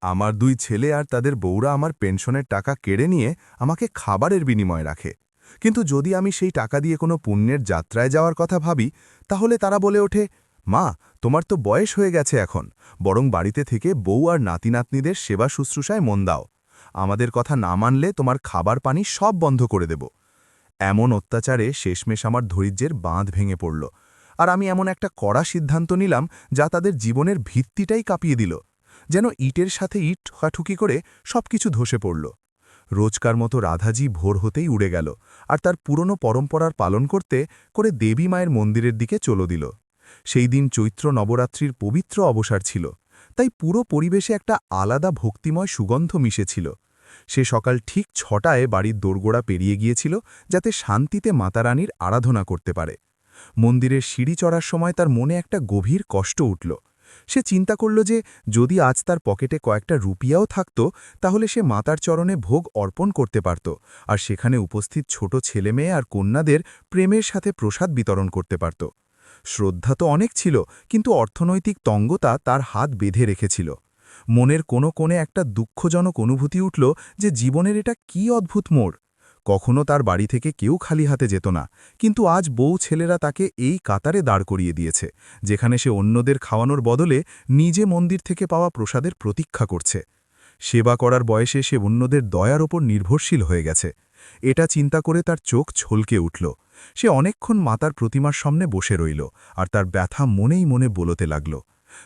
আমার দুই ছেলে আর তাদের বউরা আমার পেনশনের টাকা কেড়ে নিয়ে আমাকে খাবারের বিনিময়ে রাখে, কিন্তু যদি আমি সেই টাকা দিয়ে কোনো পুণ্যের যাত্রায় যাওয়ার কথা ভাবি, তাহলে তারা বলে ওঠে, মা, তোমার তো বয়স হয়ে গেছে এখন, বরং বাড়িতে থেকে বউ আর নাতি নাতনিদের সেবা শুশ্রূষায় মন দাও। আমাদের কথা না মানলে তোমার খাবার পানি সব বন্ধ করে দেব। এমন অত্যাচারে শেষমেশ আমার ধৈর্যের বাঁধ ভেঙে পড়ল, আর আমি এমন একটা কড়া সিদ্ধান্ত নিলাম যা তাদের জীবনের ভিত্তিটাই কাঁপিয়ে দিল। যেন ইটের সাথে ইট ঠুকাঠুকি করে সবকিছু ধসে পড়ল। রোজকার মতো রাধাজি ভোর হতেই উড়ে গেল, আর তার পুরনো পরম্পরার পালন করতে করে দেবী মায়ের মন্দিরের দিকে চলে দিল। সেই দিন চৈত্র নবরাত্রির পবিত্র অবসর ছিল, তাই পুরো পরিবেশে একটা আলাদা ভক্তিময় সুগন্ধ মিশেছিল। সে সকাল ঠিক ৬টায় বাড়ির দোরগোড়া পেরিয়ে গিয়েছিল, যাতে শান্তিতে মাতারানীর আরাধনা করতে পারে। মন্দিরের সিঁড়ি চড়ার সময় তার মনে একটা গভীর কষ্ট উঠল। সে চিন্তা করল যে যদি আজ তার পকেটে কয়েকটা রুপিয়াও থাকত, তাহলে সে মাতার চরণে ভোগ অর্পণ করতে পারত, আর সেখানে উপস্থিত ছোট ছেলেমেয়ে আর কন্যাদের প্রেমের সাথে প্রসাদ বিতরণ করতে পারত। শ্রদ্ধা তো অনেক ছিল, কিন্তু অর্থনৈতিক তঙ্গতা তার হাত বেঁধে রেখেছিল। মনের কোনো কোণে একটা দুঃখজনক অনুভূতি উঠল যে জীবনের এটা কি অদ্ভুত মোড়। কখনো তার বাড়ি থেকে কেউ খালি হাতে যেত না, কিন্তু আজ বউ ছেলেরা তাকে এই কাতারে দাঁড় করিয়ে দিয়েছে, যেখানে সে অন্যদের খাওয়ানোর বদলে নিজে মন্দির থেকে পাওয়া প্রসাদের প্রতীক্ষা করছে। সেবা করার বয়সে সে অন্যদের দয়ার ওপর নির্ভরশীল হয়ে গেছে। এটা চিন্তা করে তার চোখ ছলকে উঠল। সে অনেকক্ষণ মাতার প্রতিমার সামনে বসে রইল, আর তার ব্যথা মনেই মনে বলতে লাগল।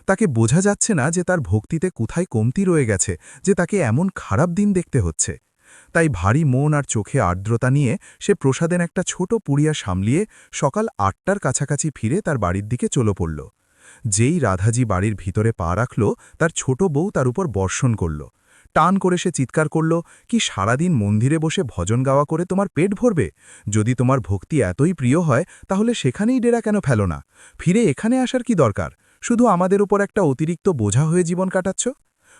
তাকে বোঝা যাচ্ছে না যে তার ভক্তিতে কোথায় কমতি রয়ে গেছে, যে তাকে এমন খারাপ দিন দেখতে হচ্ছে। তাই ভারী মন আর চোখে আর্দ্রতা নিয়ে সে প্রসাদের একটা ছোট পুড়িয়া সামলিয়ে সকাল ৮টার কাছাকাছি ফিরে তার বাড়ির দিকে চলে পড়ল। যেই রাধাজি বাড়ির ভিতরে পা রাখল, তার ছোট বউ তার উপর বর্ষণ করল। টান করে সে চিৎকার করল, কি সারাদিন মন্দিরে বসে ভজন গাওয়া করে তোমার পেট ভরবে? যদি তোমার ভক্তি এতই প্রিয় হয়, তাহলে সেখানেই ডেরা কেন ফেলো না? ফিরে এখানে আসার কি দরকার? শুধু আমাদের উপর একটা অতিরিক্ত বোঝা হয়ে জীবন কাটাচ্ছ।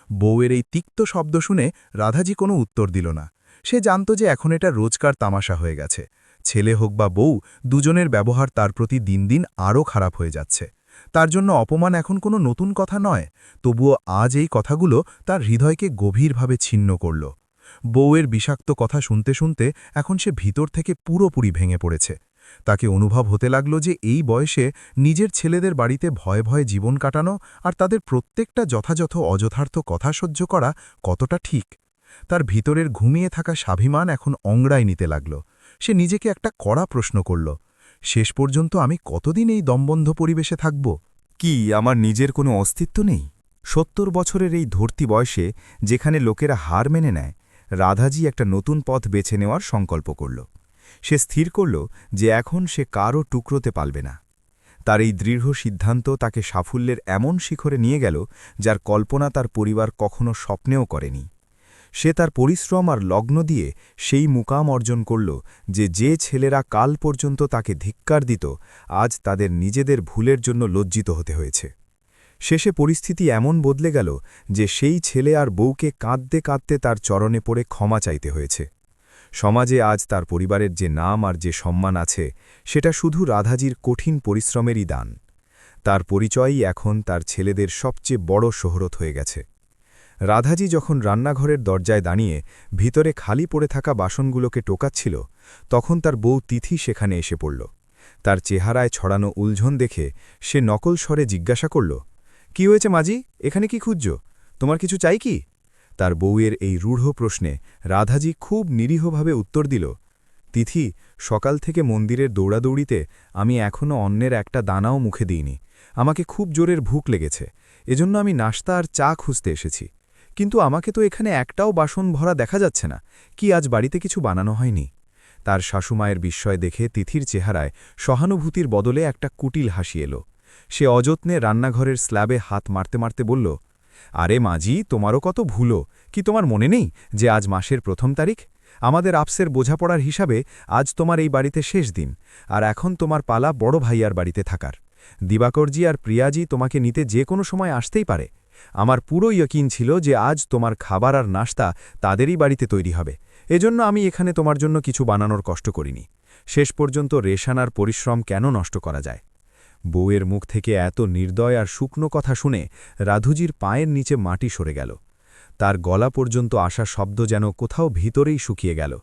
বউয়ের এই তিক্ত শব্দ শুনে রাধাজি কোনো উত্তর দিল না। সে জানত যে এখন এটা রোজকার তামাশা হয়ে গেছে। ছেলে হোক বা বউ, দুজনের ব্যবহার তার প্রতি দিন দিন আরও খারাপ হয়ে যাচ্ছে। তার জন্য অপমান এখন কোনো নতুন কথা নয়, তবুও আজ এই কথাগুলো তার হৃদয়কে গভীরভাবে ছিন্ন করল। বউয়ের বিষাক্ত কথা শুনতে শুনতে এখন সে ভিতর থেকে পুরোপুরি ভেঙে পড়েছে। তাকে অনুভব হতে লাগল যে এই বয়সে নিজের ছেলেদের বাড়িতে ভয়ে ভয়ে জীবন কাটানো আর তাদের প্রত্যেকটা যথাযথ অযথার্থ কথা সহ্য করা কতটা ঠিক। তার ভিতরের ঘুমিয়ে থাকা স্বাভিমান এখন অংড়ায় নিতে লাগল। সে নিজেকে একটা কড়া প্রশ্ন করল, শেষ পর্যন্ত আমি কতদিন এই দমবন্ধ পরিবেশে থাকব? কি আমার নিজের কোনো অস্তিত্ব নেই? ৭০ বছরের এই ধর্তি বয়সে, যেখানে লোকেরা হার মেনে নেয়, রাধাজি একটা নতুন পথ বেছে নেওয়ার সংকল্প করল। সে স্থির করল যে এখন সে কারও টুকরোতে পালবে না। তার এই দৃঢ় সিদ্ধান্ত তাকে সাফল্যের এমন শিখরে নিয়ে গেল, যার কল্পনা তার পরিবার কখনো স্বপ্নেও করেনি। সে তার পরিশ্রম আর লগ্ন দিয়ে সেই মুকাম অর্জন করল যে ছেলেরা কাল পর্যন্ত তাকে ধিক্কার দিত, আজ তাদের নিজেদের ভুলের জন্য লজ্জিত হতে হয়েছে। শেষে পরিস্থিতি এমন বদলে গেল যে সেই ছেলে আর বউকে কাঁদতে কাঁদতে তার চরণে পড়ে ক্ষমা চাইতে হয়েছে। সমাজে আজ তার পরিবারের যে নাম আর যে সম্মান আছে, সেটা শুধু রাধাজির কঠিন পরিশ্রমেরই দান। তার পরিচয়ই এখন তার ছেলেদের সবচেয়ে বড় শোহরত হয়ে গেছে। রাধাজি যখন রান্নাঘরের দরজায় দাঁড়িয়ে ভিতরে খালি পড়ে থাকা বাসনগুলোকে টোকাচ্ছিল, তখন তার বউ তিথি সেখানে এসে পড়ল। তার চেহারায় ছড়ানো উলঝন দেখে সে নকল স্বরে জিজ্ঞাসা করল, কি হয়েছে মাজি, এখানে কি খুঁজছ? তোমার কিছু চাই কি? তার বউয়ের এই রূঢ় প্রশ্নে রাধাজি খুব নিরীহভাবে উত্তর দিল, তিথি, সকাল থেকে মন্দিরের দৌড়াদৌড়িতে আমি এখনও অন্যের একটা দানাও মুখে দিইনি। আমাকে খুব জোরের ভুক লেগেছে, এজন্য আমি নাশতা আর চা খুঁজতে এসেছি। কিন্তু আমাকে তো এখানে একটাও বাসন ভরা দেখা যাচ্ছে না। কি আজ বাড়িতে কিছু বানানো হয়নি? তার শাশুমায়ের বিস্ময় দেখে তিথির চেহারায় সহানুভূতির বদলে একটা কুটিল হাসি এলো। সে অযত্নে রান্নাঘরের স্ল্যাবে হাত মারতে মারতে বলল, আরে মাজি, তোমারও কত ভুলো। কি তোমার মনে নেই যে আজ মাসের ১ম তারিখ? আমাদের আপসের বোঝাপড়ার হিসাবে আজ তোমার এই বাড়িতে শেষ দিন, আর এখন তোমার পালা বড় ভাইয়ার বাড়িতে থাকার। দিবাকরজি আর প্রিয়াজি তোমাকে নিতে যে কোনো সময় আসতেই পারে। আমার পুরো ইয়কিন ছিল যে আজ তোমার খাবার আর নাশতা তাদেরই বাড়িতে তৈরি হবে, এজন্য আমি এখানে তোমার জন্য কিছু বানানোর কষ্ট করিনি। শেষ পর্যন্ত রেশানার পরিশ্রম কেন নষ্ট করা যায়? বউয়ের মুখ থেকে এত নির্দয় আর শুকনো কথা শুনে রাধুজির পায়ের নিচে মাটি সরে গেল। তার গলা পর্যন্ত আসা শব্দ যেন কোথাও ভিতরেই শুকিয়ে গেল।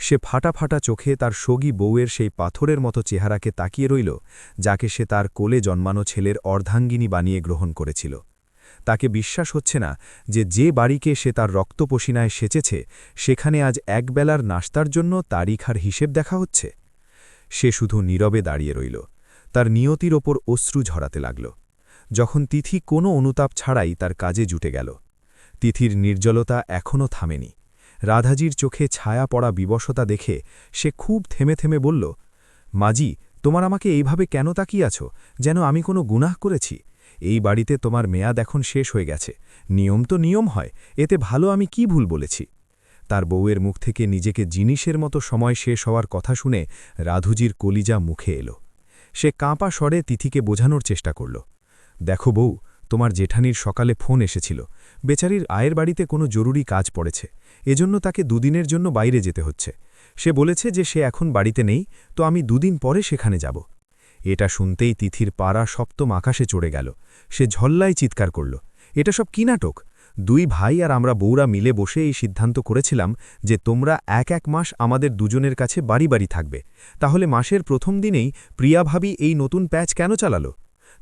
সে ফাটা ফাটা চোখে তার সগী বউয়ের সেই পাথরের মতো চেহারাকে তাকিয়ে রইল, যাকে সে তার কোলে জন্মানো ছেলের অর্ধাঙ্গিনী বানিয়ে গ্রহণ করেছিল। তাকে বিশ্বাস হচ্ছে না যে বাড়িকে সে তার রক্তপসিনায় সেচেছে, সেখানে আজ একবেলার নাস্তার জন্য তারিখার হিসেব দেখা হচ্ছে। সে শুধু নীরবে দাঁড়িয়ে রইল, তার নিয়তির ওপর অশ্রু ঝরাতে লাগল। যখন তিথি কোনো অনুতাপ ছাড়াই তার কাজে জুটে গেল। তিথির নির্জলতা এখনও থামেনি। রাধাজির চোখে ছায়া পড়া বিবশতা দেখে সে খুব থেমে থেমে বলল, মাজি, তোমার আমাকে এইভাবে কেন তাকিয়ে আছো, যেন আমি কোনো গুনাহ করেছি? এই বাড়িতে তোমার মেয়াদ এখন শেষ হয়ে গেছে। নিয়ম তো নিয়ম হয়, এতে ভালো আমি কি ভুল বলেছি? তার বউয়ের মুখ থেকে নিজেকে জিনিসের মতো সময় শেষ হওয়ার কথা শুনে রাধুজির কলিজা মুখে এলো। সে কাঁপা স্বরে তিথিকে বোঝানোর চেষ্টা করল, দেখো বউ, তোমার জেঠানির সকালে ফোন এসেছিল। বেচারির আয়ের বাড়িতে কোনো জরুরি কাজ পড়েছে, এজন্য তাকে দুদিনের জন্য বাইরে যেতে হচ্ছে। সে বলেছে যে সে এখন বাড়িতে নেই, তো আমি দুদিন পরে সেখানে যাব। এটা শুনতেই তিথির পাড়া সপ্তম আকাশে চড়ে গেল। সে ঝল্লায় চিৎকার করল, এটা সব কি নাটক? দুই ভাই আর আমরা বউরা মিলে বসে এই সিদ্ধান্ত করেছিলাম যে তোমরা এক মাস আমাদের দুজনের কাছে বাড়ি বাড়ি থাকবে। তাহলে মাসের প্রথম দিনেই প্রিয়া ভাবি এই নতুন প্যাচ কেন চালালো?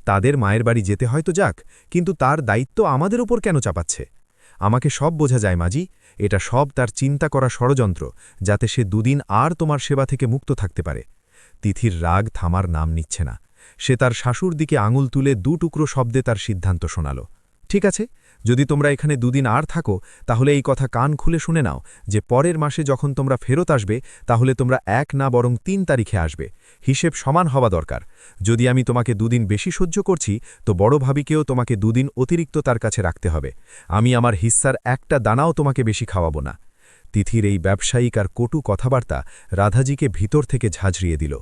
তাদের মায়ের বাড়ি যেতে হয়তো যাক, কিন্তু তার দায়িত্ব আমাদের ওপর কেন চাপাচ্ছে? আমাকে সব বোঝা যায় মাজি, এটা সব তার চিন্তা করা ষড়যন্ত্র, যাতে সে দুদিন আর তোমার সেবা থেকে মুক্ত থাকতে পারে। তিথির রাগ থামার নাম নিচ্ছে না। সে তার শাশুর দিকে আঙুল তুলে দুটুকরো শব্দে তার সিদ্ধান্ত শোনাল, ঠিক আছে, যদি তোমরা এখানে দুদিন আর থাকো, তাহলে এই কথা কান খুলে শুনে নাও যে পরের মাসে যখন তোমরা ফেরত আসবে, তাহলে তোমরা 1 না বরং 3 তারিখে আসবে। হিসেব সমান হওয়া দরকার। যদি আমি তোমাকে দুদিন বেশি সহ্য করছি, তো বড় ভাবিকেও তোমাকে দুদিন অতিরিক্ত তার কাছে রাখতে হবে। আমি আমার হিস্সার একটা দানাও তোমাকে বেশি খাওয়াবো না। তিথির এই ব্যবসায়িক আর কটু কথাবার্তা রাধাজিকে ভিতর থেকে ঝাঁঝরিয়ে দিল।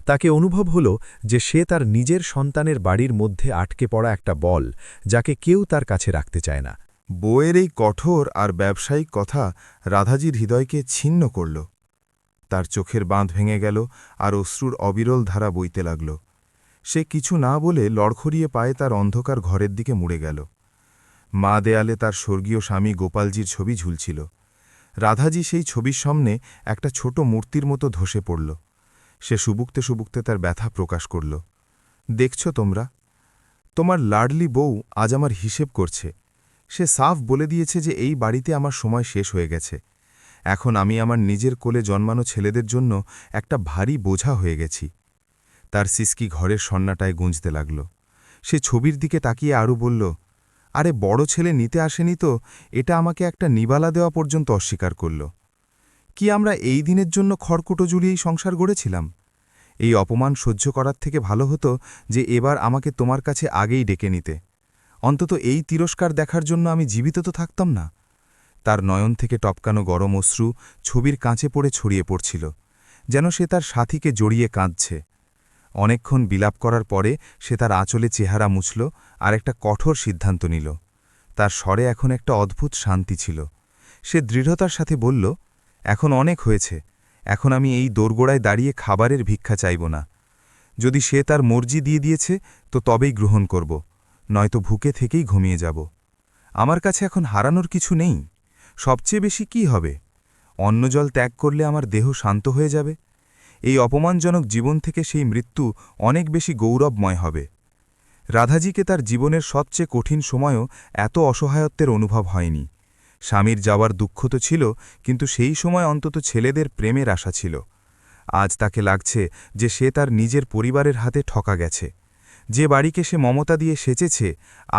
তাকে অনুভব হল যে সে তার নিজের সন্তানের বাড়ির মধ্যে আটকে পড়া একটা বল, যাকে কেউ তার কাছে রাখতে চায় না। বউয়ের এই কঠোর আর ব্যবসায়িক কথা রাধাজির হৃদয়কে ছিন্ন করল। তার চোখের বাঁধ ভেঙে গেল আর অশ্রুর অবিরল ধারা বইতে লাগল। সে কিছু না বলে লড়খড়িয়ে পায়ে তার অন্ধকার ঘরের দিকে মুড়ে গেল। মা দেয়ালে তার স্বর্গীয় স্বামী গোপালজির ছবি ঝুলছিল। রাধাজি সেই ছবির সামনে একটা ছোট মূর্তির মতো ধসে পড়ল। সে সুবুকতে সুবুকতে তার ব্যথা প্রকাশ করল, দেখছ তোমরা, তোমার লাডলি বউ আজ আমার হিসেব করছে। সে সাফ বলে দিয়েছে যে এই বাড়িতে আমার সময় শেষ হয়ে গেছে। এখন আমি আমার নিজের কোলে জন্মানো ছেলেদের জন্য একটা ভারী বোঝা হয়ে গেছি। তার সিসকি ঘরের সন্নাটায় গুঁজতে লাগল। সে ছবির দিকে তাকিয়ে আরও বলল, আরে বড় ছেলে নিতে আসেনি তো এটা আমাকে একটা নিবালা দেওয়া পর্যন্ত অস্বীকার করল। কি আমরা এই দিনের জন্য খড়কুটো জুড়িয়েই সংসার গড়েছিলাম? এই অপমান সহ্য করার থেকে ভালো হতো যে এবার আমাকে তোমার কাছে আগেই ডেকে নিতে। অন্তত এই তিরস্কার দেখার জন্য আমি জীবিত তো থাকতাম না। তার নয়ন থেকে টপকানো গরম অশ্রু ছবির কাঁচে পড়ে ছড়িয়ে পড়ছিল, যেন সে তার সাথীকে জড়িয়ে কাঁদছে। অনেকক্ষণ বিলাপ করার পরে সে তার আঁচলে চেহারা মুছল আর একটা কঠোর সিদ্ধান্ত নিল। তার স্বরে এখন একটা অদ্ভুত শান্তি ছিল। সে দৃঢ়তার সাথে বলল, এখন অনেক হয়েছে। এখন আমি এই দোরগোড়ায় দাঁড়িয়ে খাবারের ভিক্ষা চাইব না। যদি সে তার মর্জি দিয়ে দিয়েছে তো তবেই গ্রহণ করব, নয়তো ভুকে থেকেই ঘুমিয়ে যাব। আমার কাছে এখন হারানোর কিছু নেই। সবচেয়ে বেশি কি হবে? অন্নজল ত্যাগ করলে আমার দেহ শান্ত হয়ে যাবে। এই অপমানজনক জীবন থেকে সেই মৃত্যু অনেক বেশি গৌরবময় হবে। রাধাজিকে তার জীবনের সবচেয়ে কঠিন সময়ও এত অসহায়ত্বের অনুভব হয়নি। স্বামীর যাওয়ার দুঃখ তো ছিল, কিন্তু সেই সময় অন্তত ছেলেদের প্রেমের আশা ছিল। আজ তাকে লাগছে যে সে তার নিজের পরিবারের হাতে ঠকা গেছে। যে বাড়িকে সে মমতা দিয়ে সেচেছে,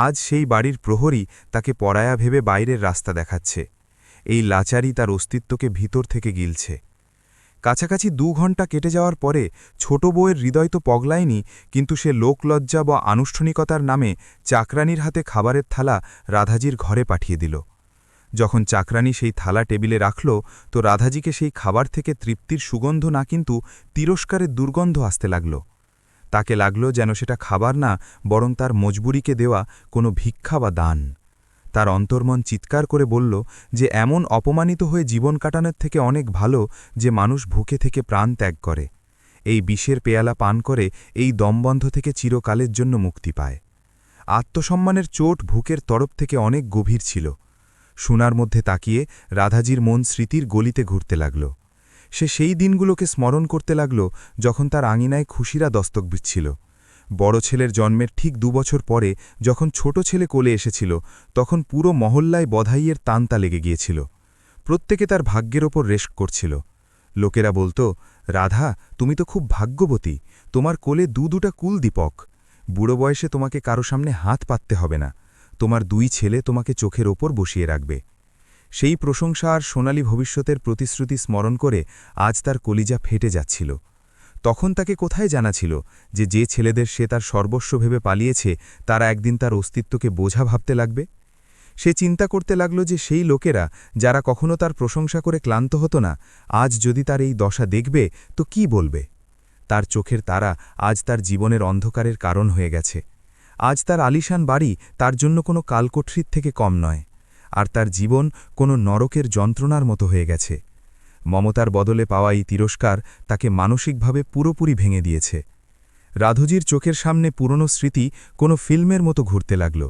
আজ সেই বাড়ির প্রহরী তাকে পরায়া ভেবে বাইরের রাস্তা দেখাচ্ছে। এই লাচারি তার অস্তিত্বকে ভিতর থেকে গিলছে। কাছাকাছি 2 ঘণ্টা কেটে যাওয়ার পরে ছোট বউয়ের হৃদয় তো পগলায়নি, কিন্তু সে লোকলজ্জা বা আনুষ্ঠানিকতার নামে চাকরানির হাতে খাবারের থালা রাধাজির ঘরে পাঠিয়ে দিল। যখন চাকরানি সেই থালা টেবিলে রাখল, তো রাধাজিকে সেই খাবার থেকে তৃপ্তির সুগন্ধ না, কিন্তু তিরস্কারের দুর্গন্ধ আসতে লাগল। তাকে লাগল যেন সেটা খাবার না, বরং তার মজবুরিকে দেওয়া কোনো ভিক্ষা বা দান। তার অন্তর্মন চিৎকার করে বলল যে এমন অপমানিত হয়ে জীবন কাটানোর থেকে অনেক ভালো যে মানুষ ভুকে থেকে প্রাণ ত্যাগ করে, এই বিষের পেয়ালা পান করে এই দমবন্ধ থেকে চিরকালের জন্য মুক্তি পায়। আত্মসম্মানের চোট ভুকের তরফ থেকে অনেক গভীর ছিল। সোনার মধ্যে তাকিয়ে রাধাজির মন স্মৃতির গলিতে ঘুরতে লাগল। সে সেই দিনগুলোকে স্মরণ করতে লাগল যখন তার আঙিনায় খুশিরা দস্তক বিচ্ছিল। বড় ছেলের জন্মের ঠিক 2 বছর পরে যখন ছোট ছেলে কোলে এসেছিল, তখন পুরো মহল্লায় বধাইয়ের তান্তা লেগে গিয়েছিল। প্রত্যেকে তার ভাগ্যের ওপর রেস্ক করছিল। লোকেরা বলতো, রাধা, তুমি তো খুব ভাগ্যবতী, তোমার কোলে দুটা কুলদীপক। বুড়ো বয়সে তোমাকে কারো সামনে হাত পাততে হবে না, তোমার 2 ছেলে তোমাকে চোখের ওপর বসিয়ে রাখবে। সেই প্রশংসা আর সোনালী ভবিষ্যতের প্রতিশ্রুতি স্মরণ করে আজ তার কলিজা ফেটে যাচ্ছিল। তখন তাকে কোথায় জানা ছিল যে ছেলেদের সে তার সর্বস্ব ভেবে পালিয়েছে তারা একদিন তার অস্তিত্বকে বোঝা ভাবতে লাগবে। সে চিন্তা করতে লাগল যে সেই লোকেরা যারা কখনো তার প্রশংসা করে ক্লান্ত হতো না, আজ যদি তার এই দশা দেখবে তো কি বলবে। তার চোখের তারা আজ তার জীবনের অন্ধকারের কারণ হয়ে গেছে। আজ তার আলিশান বাড়ি তার জন্য কোনো কালকোঠরির থেকে কম নয়, আর তার জীবন কোনো নরকের যন্ত্রণার মতো হয়ে গেছে। মমতার বদলে পাওয়া এই তিরস্কার তাকে মানসিকভাবে পুরোপুরি ভেঙে দিয়েছে। রাধুজির চোখের সামনে পুরনো স্মৃতি কোনো ফিল্মের মতো ঘুরতে লাগল।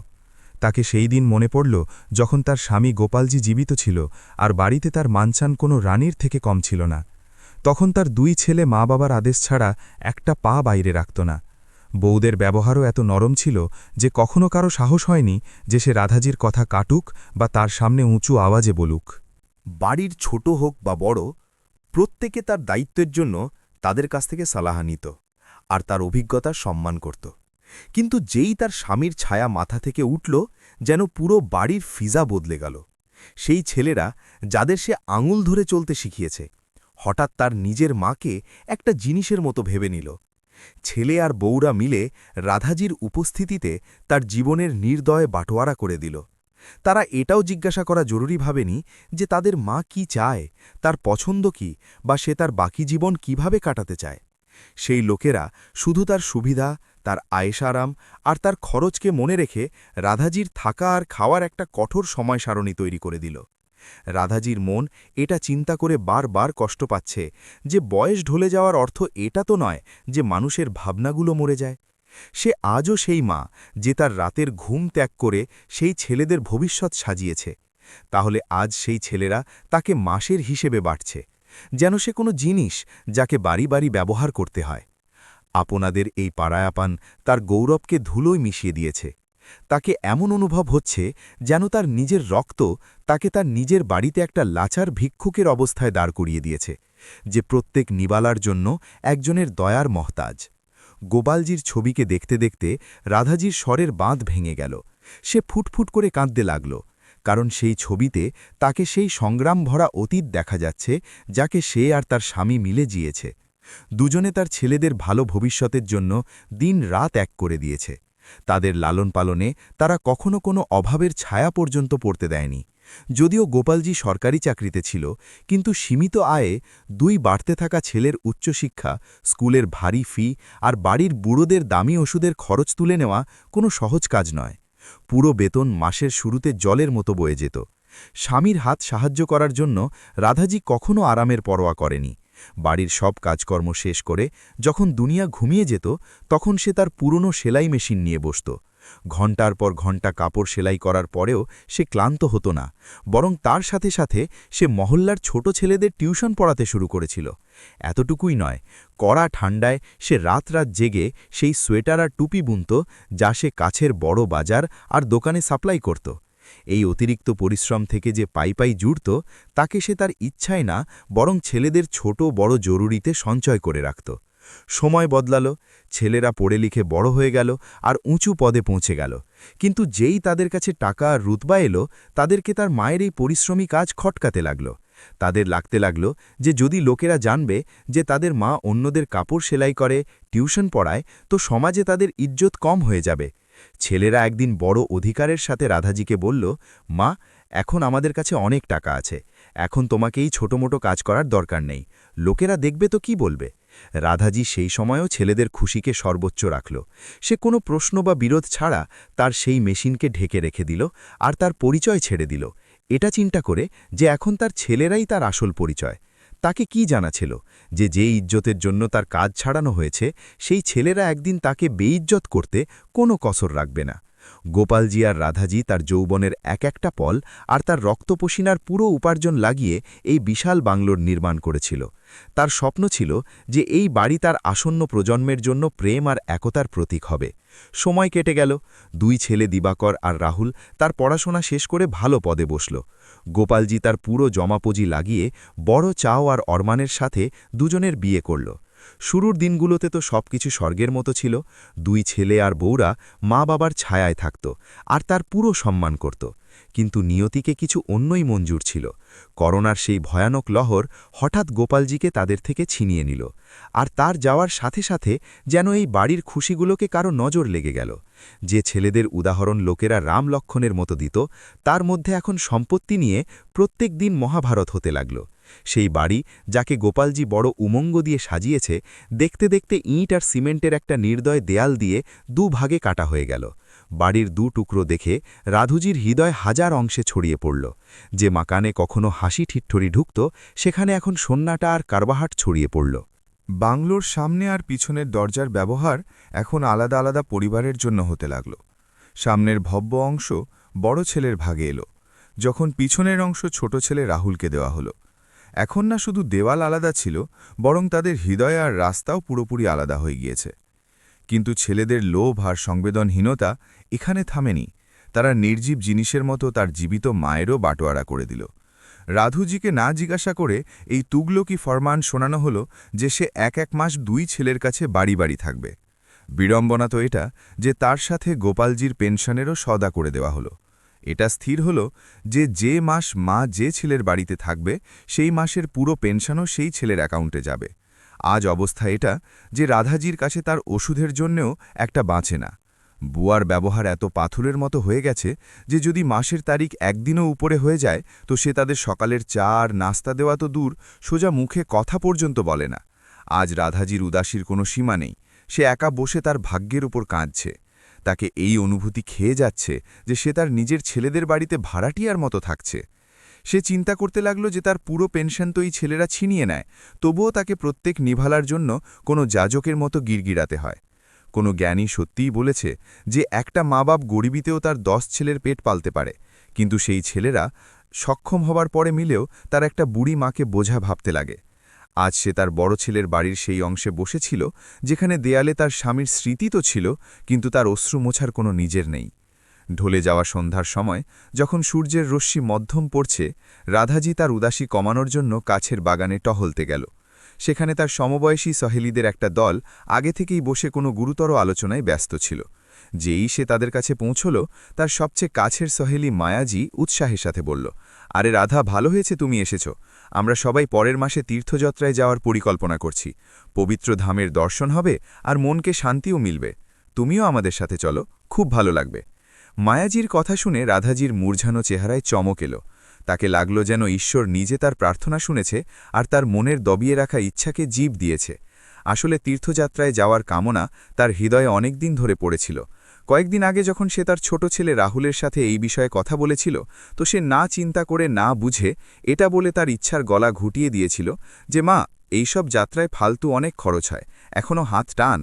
তাকে সেই দিন মনে পড়ল যখন তার স্বামী গোপালজি জীবিত ছিল আর বাড়িতে তার মানচান কোনো রানীর থেকে কম ছিল না। তখন তার 2 ছেলে মা বাবার আদেশ ছাড়া একটা পা বাইরে রাখত না। বউদের ব্যবহারও এত নরম ছিল যে কখনো কারো সাহস হয়নি যে সে রাধাজির কথা কাটুক বা তার সামনে উঁচু আওয়াজে বলুক। বাড়ির ছোট হোক বা বড়, প্রত্যেকে তার দায়িত্বের জন্য তাদের কাছ থেকে সালাহা নিত আর তার অভিজ্ঞতার সম্মান করত। কিন্তু যেই তার স্বামীর ছায়া মাথা থেকে উঠল, যেন পুরো বাড়ির ফিজা বদলে গেল। সেই ছেলেরা যাদের সে আঙুল ধরে চলতে শিখিয়েছে, হঠাৎ তার নিজের মাকে একটা জিনিসের মতো ভেবে নিল। ছেলে আর বউরা মিলে রাধাজির উপস্থিতিতে তার জীবনের নির্দয় বাটোয়ারা করে দিল। তারা এটাও জিজ্ঞাসা করা জরুরি ভাবেনি যে তাদের মা কি চায়, তার পছন্দ কি, বা সে তার বাকি জীবন কিভাবে কাটাতে চায়। সেই লোকেরা শুধু তার সুবিধা, তার আয়েশারাম আর তার খরচকে মনে রেখে রাধাজির থাকা আর খাওয়ার একটা কঠোর সময় সারণী তৈরি করে দিল। রাধাজির মন এটা চিন্তা করে বারবার কষ্ট পাচ্ছে যে বয়স ঢলে যাওয়ার অর্থ এটা তো নয় যে মানুষের ভাবনাগুলো মরে যায়। সে আজও সেই মা যে তার রাতের ঘুম ত্যাগ করে সেই ছেলেদের ভবিষ্যৎ সাজিয়েছে। তাহলে আজ সেই ছেলেরা তাকে মাসের হিসেবে বাড়ছে, যেন সে কোনো জিনিস যাকে বাড়ি বাড়ি ব্যবহার করতে হয়। আপনাদের এই পাড়ায়াপান তার গৌরবকে ধুলোয় মিশিয়ে দিয়েছে। তাকে এমন অনুভব হচ্ছে যেন তার নিজের রক্ত তাকে তার নিজের বাড়িতে একটা লাচার ভিক্ষুকের অবস্থায় দাঁড় করিয়ে দিয়েছে, যে প্রত্যেক নিবালার জন্য একজনের দয়ার মহতাজ। গোপালজির ছবিকে দেখতে দেখতে রাধাজির স্বরের বাঁধ ভেঙে গেল। সে ফুটফুট করে কাঁদতে লাগল, কারণ সেই ছবিতে তাকে সেই সংগ্রাম ভরা অতীত দেখা যাচ্ছে যাকে সে আর তার স্বামী মিলে জিয়েছে। দুজনে তার ছেলেদের ভালো ভবিষ্যতের জন্য দিন রাত এক করে দিয়েছে। তাদের লালন পালনে তারা কখনো কোনো অভাবের ছায়া পর্যন্ত পড়তে দেয়নি। যদিও গোপালজি সরকারি চাকরিতে ছিল, কিন্তু সীমিত আয়ে 2 বাড়তে থাকা ছেলের উচ্চশিক্ষা, স্কুলের ভারী ফি আর বাড়ির বুড়োদের দামি ওষুধের খরচ তুলে নেওয়া কোনো সহজ কাজ নয়। পুরো বেতন মাসের শুরুতে জলের মতো বয়ে যেত। স্বামীর হাত সাহায্য করার জন্য রাধাজি কখনো আরামের পরোয়া করেনি। বাড়ির সব কাজকর্ম শেষ করে যখন দুনিয়া ঘুমিয়ে যেত, তখন সে তার পুরনো সেলাই মেশিন নিয়ে বসত। ঘণ্টার পর ঘণ্টা কাপড় সেলাই করার পরেও সে ক্লান্ত হতো না, বরং তার সাথে সাথে সে মহল্লার ছোট ছেলেদের টিউশন পড়াতে শুরু করেছিল। এতটুকুই নয়, কড়া ঠান্ডায় সে রাত রাত জেগে সেই সোয়েটার আর টুপি বুনত যা সে কাছের বড় বাজার আর দোকানে সাপ্লাই করত। এই অতিরিক্ত পরিশ্রম থেকে যে পাই জুড়ত, তাকে সে তার ইচ্ছায় না, বরং ছেলেদের ছোট বড় জরুরিতে সঞ্চয় করে রাখত। সময় বদলালো, ছেলেরা পড়ে লিখে বড় হয়ে গেল আর উঁচু পদে পৌঁছে গেল। কিন্তু যেই তাদের কাছে টাকা আর রুতবা এলো, তাদেরকে তার মায়ের এই পরিশ্রমী কাজ খটকাতে লাগল। তাদের লাগতে লাগল যে যদি লোকেরা জানবে যে তাদের মা অন্যদের কাপড় সেলাই করে, টিউশন পড়ায়, তো সমাজে তাদের ইজ্জত কম হয়ে যাবে। ছেলেরা একদিন বড় অধিকারের সাথে রাধাজিকে বলল, মা, এখন আমাদের কাছে অনেক টাকা আছে, এখন তোমাকে এই ছোটমোটো কাজ করার দরকার নেই, লোকেরা দেখবে তো কি বলবে। রাধাজি সেই সময়ও ছেলেদের খুশিকে সর্বোচ্চ রাখল। সে কোনো প্রশ্ন বা বিরোধ ছাড়া তার সেই মেশিনকে ঢেকে রেখে দিল আর তার পরিচয় ছেড়ে দিল, এটা চিন্তা করে যে এখন তার ছেলেরাই তার আসল পরিচয়। তাকে কি জানা ছিল যে ইজ্জতের জন্য তার কাজ ছাড়ানো হয়েছে, সেই ছেলেরা একদিন তাকে বেইজ্জত করতে কোনো কসর রাখবে না। গোপালজি আর রাধাজি তার যৌবনের এক একটা পল আর তার রক্তপসিনার পুরো উপার্জন লাগিয়ে এই বিশাল বাংলোর নির্মাণ করেছিল। তার স্বপ্ন ছিল যে এই বাড়ি তার আসন্ন প্রজন্মের জন্য প্রেম আর একতার প্রতীক হবে। সময় কেটে গেল, দুই ছেলে দিবাকর আর রাহুল তার পড়াশোনা শেষ করে ভালো পদে বসল। গোপালজি তার পুরো জমাপুঁজি লাগিয়ে বড় চাও আর অরমানের সাথে দুজনের বিয়ে করল। শুরুর দিনগুলোতে তো সবকিছু স্বর্গের মতো ছিল। দুই ছেলে আর বউরা মা বাবার ছায়ায় থাকত আর তার পুরো সম্মান করত। কিন্তু নিয়তিকে কিছু অন্যই মঞ্জুর ছিল। করোনার সেই ভয়ানক লহর হঠাৎ গোপালজিকে তাদের থেকে ছিনিয়ে নিল, আর তার যাওয়ার সাথে সাথে যেন এই বাড়ির খুশিগুলোকে কারো নজর লেগে গেল। যে ছেলেদের উদাহরণ লোকেরা রাম লক্ষণের মতো দিত, তার মধ্যে এখন সম্পত্তি নিয়ে প্রত্যেক দিন মহাভারত হতে লাগল। সেই বাড়ি, যাকে গোপালজি বড় উমঙ্গ দিয়ে সাজিয়েছে, দেখতে দেখতে ইঁট আর সিমেন্টের একটা নির্দয় দেয়াল দিয়ে দুভাগে কাটা হয়ে গেল। বাড়ির টুকরো দেখে রাধুজির হৃদয় হাজার অংশে ছড়িয়ে পড়ল। যে মাকানে কখনো হাসি ঠিঠ্ঠরি ঢুকত, সেখানে এখন সন্নাটা আর কারবাহাট ছড়িয়ে পড়ল। বাংলোর সামনে আর পিছনের দরজার ব্যবহার এখন আলাদা আলাদা পরিবারের জন্য হতে লাগল। সামনের ভব্য অংশ বড় ছেলের ভাগে এলো, যখন পিছনের অংশ ছোট ছেলে রাহুলকে দেওয়া হলো। এখন না শুধু দেওয়াল আলাদা ছিল, বরং তাদের হৃদয় আর রাস্তাও পুরোপুরি আলাদা হয়ে গিয়েছে। কিন্তু ছেলেদের লোভ আর সংবেদনহীনতা এখানে থামেনি। তারা নির্জীব জিনিসের মতো তার জীবিত মায়েরও বাটোয়ারা করে দিল। রাধুজিকে না জিজ্ঞাসা করে এই তুগলকি ফরমান শোনানো হলো যে সে এক মাস দুই ছেলের কাছে বাড়ি বাড়ি থাকবে। বিড়ম্বনা তো এটা যে তার সাথে গোপালজির পেনশনেরও সদা করে দেওয়া হলো। এটা স্থির হলো যে মাস মা যে ছেলের বাড়িতে থাকবে, সেই মাসের পুরো পেনশনও সেই ছেলের অ্যাকাউন্টে যাবে। আজ অবস্থা এটা যে রাধাজির কাছে তার ওষুধের জন্যেও একটা বাঁচে না। বুয়ার ব্যবহার এত পাথরের মতো হয়ে গেছে যে যদি মাসের তারিখ একদিনও উপরে হয়ে যায়, তো সে তাদের সকালের চা আর নাস্তা দেওয়া তো দূর, সোজা মুখে কথা পর্যন্ত বলে না। আজ রাধাজির উদাসীর কোনো সীমা নেই। সে একা বসে তার ভাগ্যের উপর কাঁদছে। তাকে এই অনুভূতি খেয়ে যাচ্ছে যে সে তার নিজের ছেলেদের বাড়িতে ভাড়াটিয়ার মতো থাকছে। সে চিন্তা করতে লাগল যে তার পুরো পেনশন তো এই ছেলেরা ছিনিয়ে নেয়, তবুও তাকে প্রত্যেক নিভালার জন্য কোনো যাজকের মতো গিরগিরাতে হয়। কোনো জ্ঞানী সত্যিই বলেছে যে একটা মা বাপ গরিবিতেও তার 10 ছেলের পেট পালতে পারে, কিন্তু সেই ছেলেরা সক্ষম হবার পরে মিলেও তার একটা বুড়ি মাকে বোঝা ভাবতে লাগে। আজ সে তার বড় ছেলের বাড়ির সেই অংশে বসেছিল যেখানে দেয়ালে তার স্বামীর স্মৃতি তো ছিল, কিন্তু তার অশ্রু মোছার কোনো নিজের নেই। ঢলে যাওয়া সন্ধ্যার সময় যখন সূর্যের রশ্মি মধ্যম পড়ছে, রাধাজি তার উদাসী কমানোর জন্য কাছের বাগানে টহলতে গেল। সেখানে তার সমবয়সী সহেলিদের একটা দল আগে থেকেই বসে কোনো গুরুতর আলোচনায় ব্যস্ত ছিল। যেই সে তাদের কাছে পৌঁছল, তার সবচেয়ে কাছের সহেলি মায়াজি উৎসাহের সাথে বলল, আরে রাধা, ভালো হয়েছে তুমি এসেছ। আমরা সবাই পরের মাসে তীর্থযাত্রায় যাওয়ার পরিকল্পনা করছি। পবিত্র ধামের দর্শন হবে আর মনকে শান্তিও মিলবে। তুমিও আমাদের সাথে চলো, খুব ভালো লাগবে। মায়াজির কথা শুনে রাধাজির মূর্ঝানো চেহারায় চমক এলো। তাকে লাগল যেন ঈশ্বর নিজে তার প্রার্থনা শুনেছে আর তার মনের দবিয়ে রাখা ইচ্ছাকে জীব দিয়েছে। আসলে তীর্থযাত্রায় যাওয়ার কামনা তার হৃদয়ে অনেক দিন ধরে পড়েছিল। কয়েকদিন আগে যখন সে তার ছোট ছেলে রাহুলের সাথে এই বিষয়ে কথা বলেছিল, তো সে না চিন্তা করে না বুঝে এটা বলে তার ইচ্ছার গলা ঘুটিয়ে দিয়েছিল যে মা, এইসব যাত্রায় ফালতু অনেক খরচ হয়, এখনও হাত টান।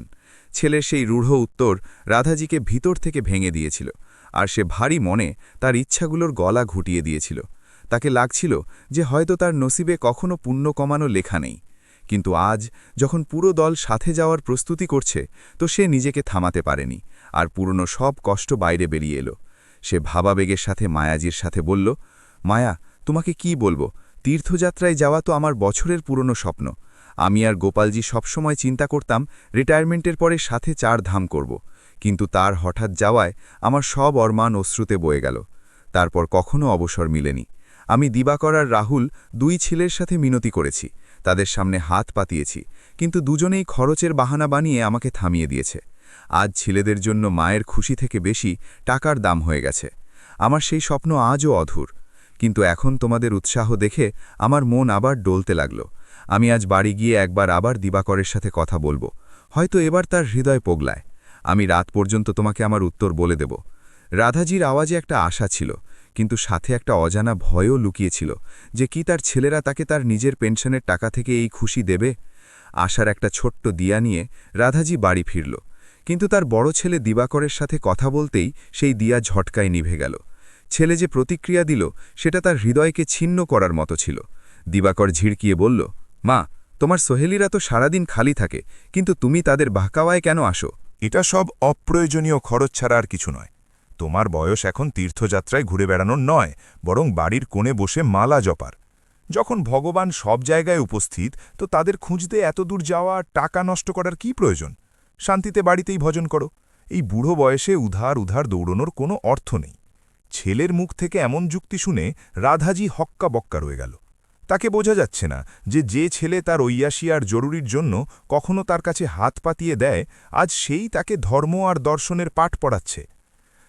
ছেলের সেই রূঢ় উত্তর রাধাজিকে ভিতর থেকে ভেঙে দিয়েছিল, আর সে ভারী মনে তার ইচ্ছাগুলোর গলা ঘুটিয়ে দিয়েছিল। তাকে লাগছিল যে হয়তো তার নসিবে কখনো পুণ্য কমানো লেখা নেই। কিন্তু আজ যখন পুরো দল সাথে যাওয়ার প্রস্তুতি করছে, তো সে নিজেকে থামাতে পারেনি, আর পুরনো সব কষ্ট বাইরে বেরিয়ে এলো। সে ভাবাবেগের সাথে মায়াজির সাথে বলল, মায়া, তোমাকে কি বলবো, তীর্থযাত্রায় যাওয়া তো আমার বছরের পুরনো স্বপ্ন। আমি আর গোপালজি সবসময় চিন্তা করতাম রিটায়ারমেন্টের পরে সাথে 4 ধাম করব, কিন্তু তার হঠাৎ যাওয়ায় আমার সব অরমান অশ্রুতে বয়ে গেল। তারপর কখনো অবসর মিলেনি। আমি দিবাকর আর রাহুল 2 ছেলের সাথে মিনতি করেছি, তাদের সামনে হাত পাতিয়েছি, কিন্তু দুজনেই খরচের বাহানা বানিয়ে আমাকে থামিয়ে দিয়েছে। আজ ছেলেদের জন্য মায়ের খুশি থেকে বেশি টাকার দাম হয়ে গেছে। আমার সেই স্বপ্ন আজও অধুর। কিন্তু এখন তোমাদের উৎসাহ দেখে আমার মন আবার ডলতে লাগল। আমি আজ বাড়ি গিয়ে একবার আবার দিবাকরের সাথে কথা বলবো, হয়তো এবার তার হৃদয় পগলায়। আমি রাত পর্যন্ত তোমাকে আমার উত্তর বলে দেব। রাধাজির আওয়াজে একটা আশা ছিল, কিন্তু সাথে একটা অজানা ভয়ও লুকিয়েছিল যে কি তার ছেলেরা তাকে তার নিজের পেনশনের টাকা থেকে এই খুশি দেবে। আশার একটা ছোট্ট দিয়া নিয়ে রাধাজি বাড়ি ফিরল, কিন্তু তার বড় ছেলে দিবাকরের সাথে কথা বলতেই সেই দিয়া ঝটকায় নিভে গেল। ছেলে যে প্রতিক্রিয়া দিল সেটা তার হৃদয়কে ছিন্ন করার মতো ছিল। দিবাকর ঝিড়কিয়ে বলল, মা, তোমার সোহেলিরা তো সারাদিন খালি থাকে, কিন্তু তুমি তাদের বাহকাওয়ায় কেন আসো? এটা সব অপ্রয়োজনীয় খরচ ছাড়া আর কিছু নয়। তোমার বয়স এখন তীর্থযাত্রায় ঘুরে বেড়ানোর নয়, বরং বাড়ির কোণে বসে মালা জপার। যখন ভগবান সব জায়গায় উপস্থিত, তো তাদের খুঁজতে এত দূর যাওয়া, টাকা নষ্ট করার কি প্রয়োজন? শান্তিতে বাড়িতেই ভজন করো। এই বুড়ো বয়সে উধার উধার দৌড়নোর কোনো অর্থ নেই। ছেলের মুখ থেকে এমন যুক্তি শুনে রাধাজি হক্কা বক্কা রয়ে গেল। তাকে বোঝা যাচ্ছে না যে ছেলে তার ঐয়াসী আর জরুরির জন্য কখনো তার কাছে হাত পাতিয়ে দেয়, আজ সেই তাকে ধর্ম আর দর্শনের পাঠ পড়াচ্ছে।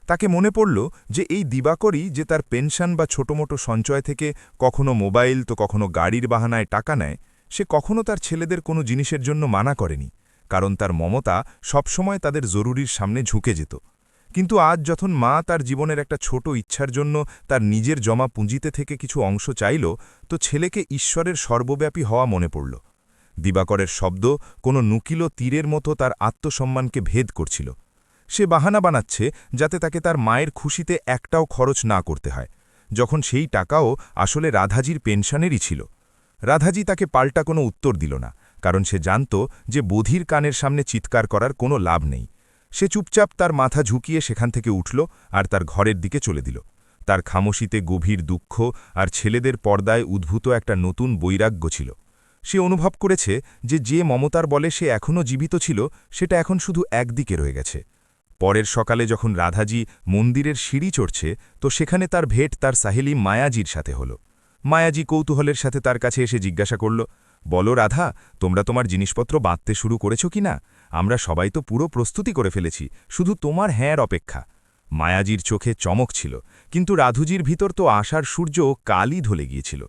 তাকে মনে পড়ল যে এই দিবাকরই যে তার পেনশন বা ছোটমোটো সঞ্চয় থেকে কখনো মোবাইল তো কখনো গাড়ির বাহানায় টাকা নেয়, সে কখনো তার ছেলেদের কোনো জিনিসের জন্য মানা করেনি, কারণ তার মমতা সবসময় তাদের জরুরির সামনে ঝুঁকে যেত। কিন্তু আজ যখন মা তার জীবনের একটা ছোট ইচ্ছার জন্য তার নিজের জমা পুঁজিতে থেকে কিছু অংশ চাইল, তো ছেলেকে ঈশ্বরের সর্বব্যাপী হওয়া মনে পড়ল। দিবাকরের শব্দ কোনো নুকিল তীরের মতো তার আত্মসম্মানকে ভেদ করছিল। সে বাহানা বানাচ্ছে যাতে তাকে তার মায়ের খুশিতে একটাও খরচ না করতে হয়, যখন সেই টাকাও আসলে রাধাজির পেনশনেরই ছিল। রাধাজি তাকে পাল্টা কোনো উত্তর দিল না, কারণ সে জানত যে বধির কানের সামনে চিৎকার করার কোনো লাভ নেই। সে চুপচাপ তার মাথা ঝুঁকিয়ে সেখান থেকে উঠল আর তার ঘরের দিকে চলে দিল। তার খামোশিতে গভীর দুঃখ আর ছেলেদের পর্দায় উদ্ভূত একটা নতুন বৈরাগ্য ছিল। সে অনুভব করেছে যে মমতার বলে সে এখনও জীবিত ছিল, সেটা এখন শুধু একদিকে রয়ে গেছে। পরের সকালে যখন রাধাজি মন্দিরের সিঁড়ি চড়ছে, তো সেখানে তার ভেট তার সাহেলি মায়াজির সাথে হল। মায়াজি কৌতূহলের সাথে তার কাছে এসে জিজ্ঞাসা করল, বলো রাধা, তোমরা তোমার জিনিসপত্র বাঁধতে শুরু করেছ কি না? আমরা সবাই তো পুরো প্রস্তুতি করে ফেলেছি, শুধু তোমার হ্যাঁর অপেক্ষা। মায়াজির চোখে চমক ছিল, কিন্তু রাধুজির ভিতর তো আশার সূর্য কালই ঢলে গিয়েছিল।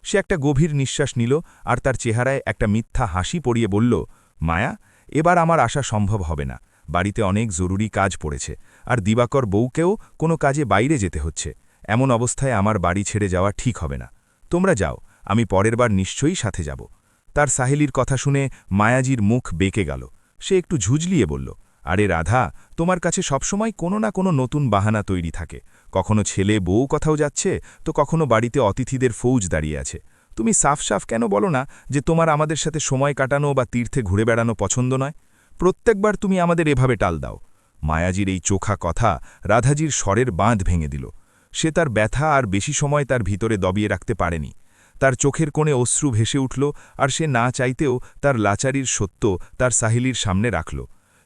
সে একটা গভীর নিঃশ্বাস নিল আর তার চেহারায় একটা মিথ্যা হাসি পড়িয়ে বলল, মায়া, এবার আমার আশা সম্ভব হবে না। বাড়িতে অনেক জরুরি কাজ পড়েছে, আর দিবাকর বউকেও কোনো কাজে বাইরে যেতে হচ্ছে। এমন অবস্থায় আমার বাড়ি ছেড়ে যাওয়া ঠিক হবে না। তোমরা যাও, আমি পরের বার নিশ্চয়ই সাথে যাব। তার সাহেলির কথা শুনে মায়াজির মুখ বেঁকে গেল। সে একটু ঝুঁঝলিয়ে বলল, আরে রাধা, তোমার কাছে সবসময় কোনো না কোনো নতুন বাহানা তৈরি থাকে। কখনো ছেলে বউ কোথাও যাচ্ছে, তো কখনো বাড়িতে অতিথিদের ফৌজ দাঁড়িয়ে আছে। তুমি সাফ সাফ কেন বলো না যে তোমার আমাদের সাথে সময় কাটানো বা তীর্থে ঘুরে বেড়ানো পছন্দ নয়? প্রত্যেকবার তুমি আমাদের এভাবে টাল দাও। মায়াজির এই চোখা কথা রাধাজির স্বরের বাঁধ ভেঙে দিল। সে তার ব্যথা আর বেশি সময় তার ভিতরে দবিয়ে রাখতে পারেনি। তার চোখের কোণে অশ্রু ভেসে উঠল, আর সে না চাইতেও তার লাচারির সত্য তার সাহেলির সামনে রাখল।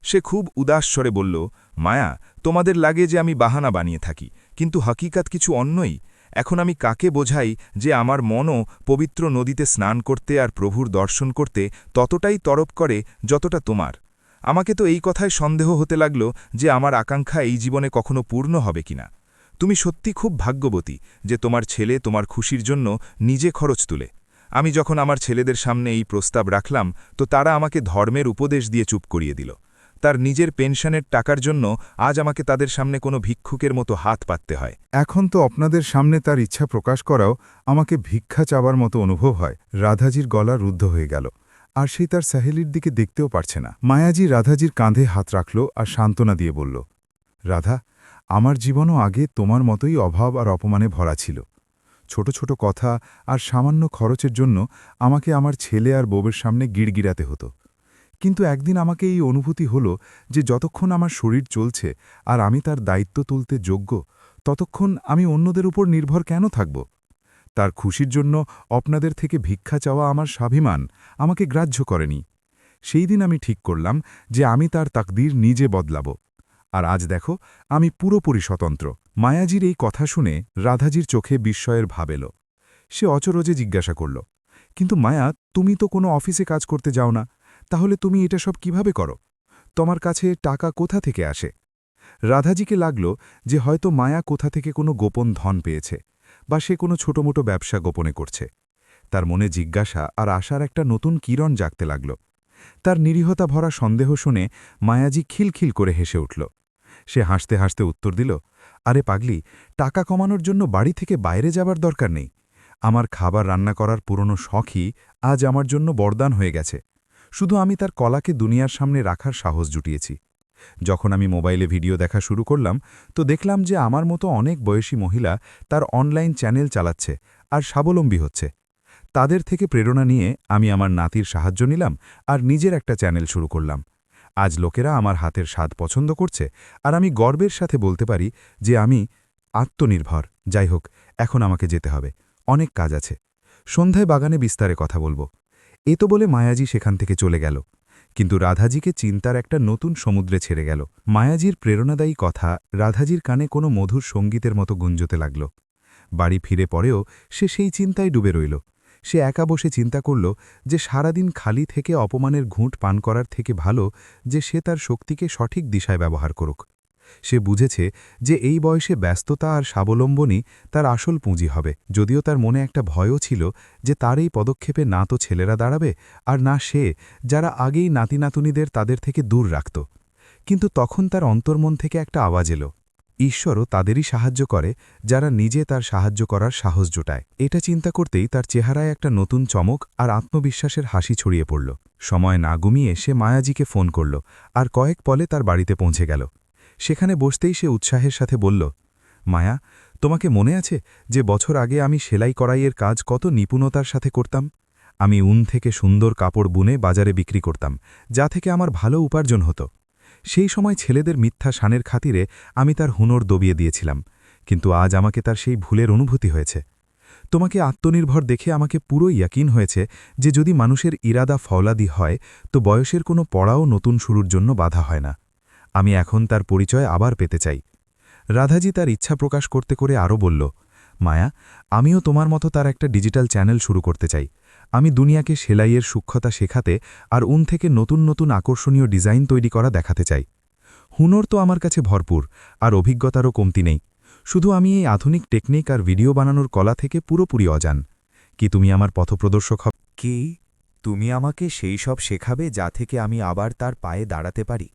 সে খুব উদাস স্বরে বলল, মায়া, তোমাদের লাগে যে আমি বাহানা বানিয়ে থাকি, কিন্তু হকিকাত কিছু অন্যই। এখন আমি কাকে বোঝাই যে আমার মনও পবিত্র নদীতে স্নান করতে আর প্রভুর দর্শন করতে ততটাই তরপ করে যতটা তোমার। আমাকে তো এই কথায় সন্দেহ হতে লাগল যে আমার আকাঙ্ক্ষা এই জীবনে কখনো পূর্ণ হবে কিনা। তুমি সত্যি খুব ভাগ্যবতী যে তোমার ছেলে তোমার খুশির জন্য নিজে খরচ তুলে। আমি যখন আমার ছেলেদের সামনে এই প্রস্তাব রাখলাম, তো তারা আমাকে ধর্মের উপদেশ দিয়ে চুপ করিয়ে দিল। তার নিজের পেনশনের টাকার জন্য আজ আমাকে তাদের সামনে কোনো ভিক্ষুকের মতো হাত পাততে হয়। এখন তো আপনাদের সামনে তার ইচ্ছা প্রকাশ করাও আমাকে ভিক্ষা চাবার মতো অনুভব হয়। রাধাজির গলা রুদ্ধ হয়ে গেল, আর সেই তার সাহেলির দিকে দেখতেও পারছে না। মায়াজি রাধাজির কাঁধে হাত রাখল আর সান্ত্বনা দিয়ে বলল, রাধা, আমার জীবনও আগে তোমার মতোই অভাব আর অপমানে ভরা ছিল। ছোট ছোট কথা আর সামান্য খরচের জন্য আমাকে আমার ছেলে আর বউয়ের সামনে গিড়গিড়াতে হতো। কিন্তু একদিন আমাকে এই অনুভূতি হলো যে যতক্ষণ আমার শরীর চলছে আর আমি তার দায়িত্ব তুলতে যোগ্য, ততক্ষণ আমি অন্যদের উপর নির্ভর কেন থাকব? তার খুশির জন্য আপনাদের থেকে ভিক্ষা চাওয়া আমার স্বাভিমান আমাকে গ্রাহ্য করেনি। সেই দিন আমি ঠিক করলাম যে আমি তার তাকদীর নিজে বদলাব। আর আজ দেখো, আমি পুরোপুরি স্বতন্ত্র। মায়াজির এই কথা শুনে রাধাজির চোখে বিস্ময়ের ভাব এলো। সে অচরজে জিজ্ঞাসা করল, কিন্তু মায়া, তুমি তো কোনো অফিসে কাজ করতে যাও না, তাহলে তুমি এটা সব কিভাবে করো? তোমার কাছে টাকা কোথা থেকে আসে? রাধাজিকে লাগল যে হয়তো মায়া কোথা থেকে কোনো গোপন ধন পেয়েছে, বা সে কোনো ছোটমোটো ব্যবসা গোপনে করছে। তার মনে জিজ্ঞাসা আর আশার একটা নতুন কিরণ জাগতে লাগল। তার নিরীহতা ভরা সন্দেহ শুনে মায়াজি খিলখিল করে হেসে উঠল। সে হাসতে হাসতে উত্তর দিল, আরে পাগলি, টাকা কমানোর জন্য বাড়ি থেকে বাইরে যাবার দরকার নেই। আমার খাবার রান্না করার পুরনো শখই আজ আমার জন্য বরদান হয়ে গেছে। শুধু আমি তার কলাকে দুনিয়ার সামনে রাখার সাহস জুটিয়েছি। যখন আমি মোবাইলে ভিডিও দেখা শুরু করলাম তো দেখলাম যে আমার মতো অনেক বয়সী মহিলা তার অনলাইন চ্যানেল চালাচ্ছে আর স্বাবলম্বী হচ্ছে। তাদের থেকে প্রেরণা নিয়ে আমি আমার নাতির সাহায্য নিলাম আর নিজের একটা চ্যানেল শুরু করলাম। আজ লোকেরা আমার হাতের স্বাদ পছন্দ করছে আর আমি গর্বের সাথে বলতে পারি যে আমি আত্মনির্ভর। যাই হোক, এখন আমাকে যেতে হবে, অনেক কাজ আছে। সন্ধ্যায় বাগানে বিস্তারে কথা বলবো। এ তো বলে মায়াজি সেখান থেকে চলে গেল, কিন্তু রাধাজিকে চিন্তার একটা নতুন সমুদ্রে ছেড়ে গেল। মায়াজির প্রেরণাদায়ী কথা রাধাজির কানে কোনো মধুর সঙ্গীতের মতো গুঞ্জতে লাগল। বাড়ি ফিরে পরেও সে সেই চিন্তায় ডুবে রইল। সে একা বসে চিন্তা করল যে সারাদিন খালি থেকে অপমানের ঘুঁট পান করার থেকে ভালো যে সে তার শক্তিকে সঠিক দিশায় ব্যবহার করুক। সে বুঝেছে যে এই বয়সে ব্যস্ততা আর স্বাবলম্বনই তার আসল পুঁজি হবে। যদিও তার মনে একটা ভয়ও ছিল যে তার এই পদক্ষেপে না তো ছেলেরা দাঁড়াবে আর না সে, যারা আগেই নাতিনাতুনিদের তাদের থেকে দূর রাখত। কিন্তু তখন তার অন্তর্মন থেকে একটা আওয়াজ এলো, ঈশ্বরও তাদেরই সাহায্য করে যারা নিজে তার সাহায্য করার সাহস জোটায়। এটা চিন্তা করতেই তার চেহারায় একটা নতুন চমক আর আত্মবিশ্বাসের হাসি ছড়িয়ে পড়ল। সময় না গুমিয়ে সে মায়াজিকে ফোন করল আর কয়েক পলে তার বাড়িতে পৌঁছে গেল। সেখানে বসতেই সে উৎসাহের সাথে বলল, মায়া, তোমাকে মনে আছে যে বছর আগে আমি সেলাই কড়াইয়ের কাজ কত নিপুণতার সাথে করতাম? আমি উন থেকে সুন্দর কাপড় বুনে বাজারে বিক্রি করতাম, যা থেকে আমার ভালো উপার্জন হতো। সেই সময় ছেলেদের মিথ্যা শানের খাতিরে আমি তার হুনর দবিয়ে দিয়েছিলাম, কিন্তু আজ আমাকে তার সেই ভুলের অনুভূতি হয়েছে। তোমাকে আত্মনির্ভর দেখে আমাকে পুরো ইয়াকিন হয়েছে যে যদি মানুষের ইরাদা ফওলাদি হয় তো বয়সের কোনো পড়াও নতুন শুরুর জন্য বাধা হয় না। আমি এখন তার পরিচয় আবার পেতে চাই। রাধাজি তার ইচ্ছা প্রকাশ করতে করে আরও বলল, মায়া, আমিও তোমার মতো তার একটা ডিজিটাল চ্যানেল শুরু করতে চাই। আমি দুনিয়াকে সেলাইয়ের সূক্ষ্মতা শেখাতে আর উন থেকে নতুন নতুন আকর্ষণীয় ডিজাইন তৈরি করা দেখাতে চাই। হুনর তো আমার কাছে ভরপুর আর অভিজ্ঞতারও কমতি নেই, শুধু আমি এই আধুনিক টেকনিক আর ভিডিও বানানোর কলা থেকে পুরোপুরি অজান। কি তুমি আমার পথপ্রদর্শক হবে? কি তুমি আমাকে সেই সব শেখাবে যা থেকে আমি আবার তার পায়ে দাঁড়াতে পারি?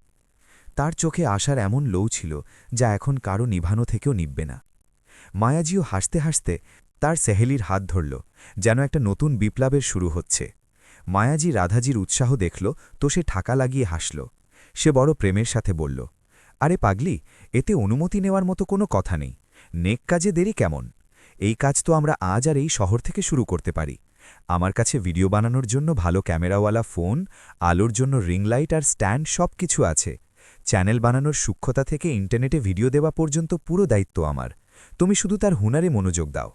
তার চোখে আসার এমন লো ছিল যা এখন কারো নিভানো থেকেও নিববে না। মায়াজিও হাসতে হাসতে তার সেহেলির হাত ধরল, যেন একটা নতুন বিপ্লবের শুরু হচ্ছে। মায়াজি রাধাজির উৎসাহ দেখল তো সে ঠাকা লাগিয়ে হাসল। সে বড় প্রেমের সাথে বলল, আরে পাগলি, এতে অনুমতি নেওয়ার মতো কোনো কথা নেই। নেক কাজে দেরি কেমন? এই কাজ তো আমরা আজ আর এই শহর থেকে শুরু করতে পারি। আমার কাছে ভিডিও বানানোর জন্য ভালো ক্যামেরাওয়ালা ফোন, আলোর জন্য রিং লাইট আর স্ট্যান্ড সব কিছু আছে। চ্যানেল বানানোর সূক্ষ্মতা থেকে ইন্টারনেটে ভিডিও দেওয়া পর্যন্ত পুরো দায়িত্ব আমার। তুমি শুধু তার হুনারে মনোযোগ দাও।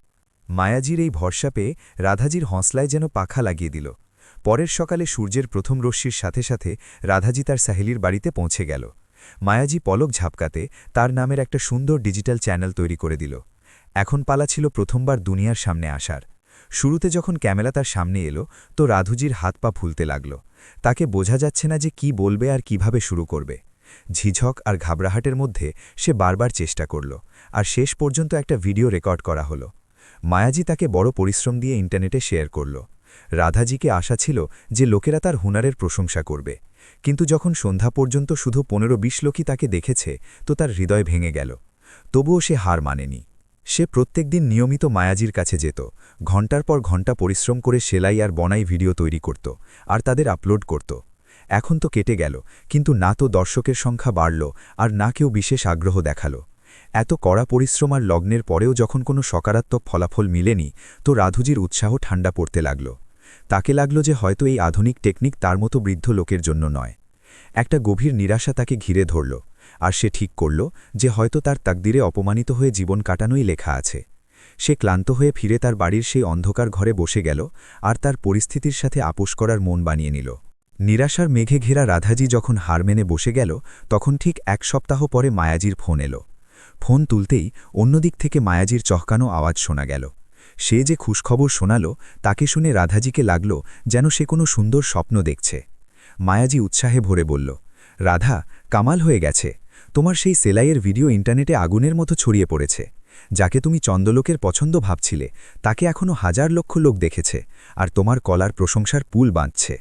মায়াজির এই ভরসা পেয়ে রাধাজির হঁসলায় যেন পাখা লাগিয়ে দিল। পরের সকালে সূর্যের প্রথম রশ্মির সাথে সাথে রাধাজি তার সাহেলির বাড়িতে পৌঁছে গেল। মায়াজি পলক ঝাপকাতে তার নামের একটা সুন্দর ডিজিটাল চ্যানেল তৈরি করে দিল। এখন পালা ছিল প্রথমবার দুনিয়ার সামনে আসার। শুরুতে যখন ক্যামেরা তার সামনে এলো তো রাধুজির হাত পা ফুলতে লাগল। তাকে বোঝা যাচ্ছে না যে কি বলবে আর কিভাবে শুরু করবে। ঝিঝক আর ঘাবড়াহাটের মধ্যে সে বারবার চেষ্টা করল, আর শেষ পর্যন্ত একটা ভিডিও রেকর্ড করা হলো। মায়াজি তাকে বড় পরিশ্রম দিয়ে ইন্টারনেটে শেয়ার করল। রাধাজিকে আশা ছিল যে লোকেরা তার হুনারের প্রশংসা করবে, কিন্তু যখন সন্ধ্যা পর্যন্ত শুধু 15-20 লোকই তাকে দেখেছে তো তার হৃদয় ভেঙে গেল। তবুও সে হার মানেনি। সে প্রত্যেকদিন নিয়মিত মায়াজির কাছে যেত, ঘণ্টার পর ঘণ্টা পরিশ্রম করে সেলাই আর বনাই ভিডিও তৈরি করত আর তাদের আপলোড করত। এখন তো কেটে গেল, কিন্তু না তো দর্শকের সংখ্যা বাড়ল আর না কেউ বিশেষ আগ্রহ দেখালো। এত কড়া পরিশ্রম আর লগ্নের পরেও যখন কোনো সকারাত্মক ফলাফল মিলেনি তো রাধুজির উৎসাহ ঠান্ডা পড়তে লাগল। তাকে লাগল যে হয়তো এই আধুনিক টেকনিক তার মতো বৃদ্ধ লোকের জন্য নয়। একটা গভীর নিরাশা তাকে ঘিরে ধরল, আর সে ঠিক করল যে হয়তো তার তাকদিরে অপমানিত হয়ে জীবন কাটানোই লেখা আছে। সে ক্লান্ত হয়ে ফিরে তার বাড়ির সেই অন্ধকার ঘরে বসে গেল আর তার পরিস্থিতির সাথে আপোষ করার মন বানিয়ে নিল। নিরাশার মেঘে ঘেরা রাধাজি যখন হার মেনে বসে গেল তখন ঠিক 1 সপ্তাহ পরে মায়াজির ফোন এলো। ফোন তুলতেই অন্যদিক থেকে মায়াজির চহকানো আওয়াজ শোনা গেল। সে যে খুশখবর শোনাল তাকে শুনে রাধাজিকে লাগল যেন সে কোনো সুন্দর স্বপ্ন দেখছে। মায়াজি উৎসাহে ভরে বলল, রাধা, কামাল হয়ে গেছে। তোমার সেই সেলাইয়ের ভিডিও ইন্টারনেটে আগুনের মতো ছড়িয়ে পড়েছে। যাকে তুমি চন্দ্রলোকের পছন্দ ভাবছিলে তাকে এখনও 1000 লক্ষ লোক দেখেছে আর তোমার কলার প্রশংসার পুল বাঁধছে।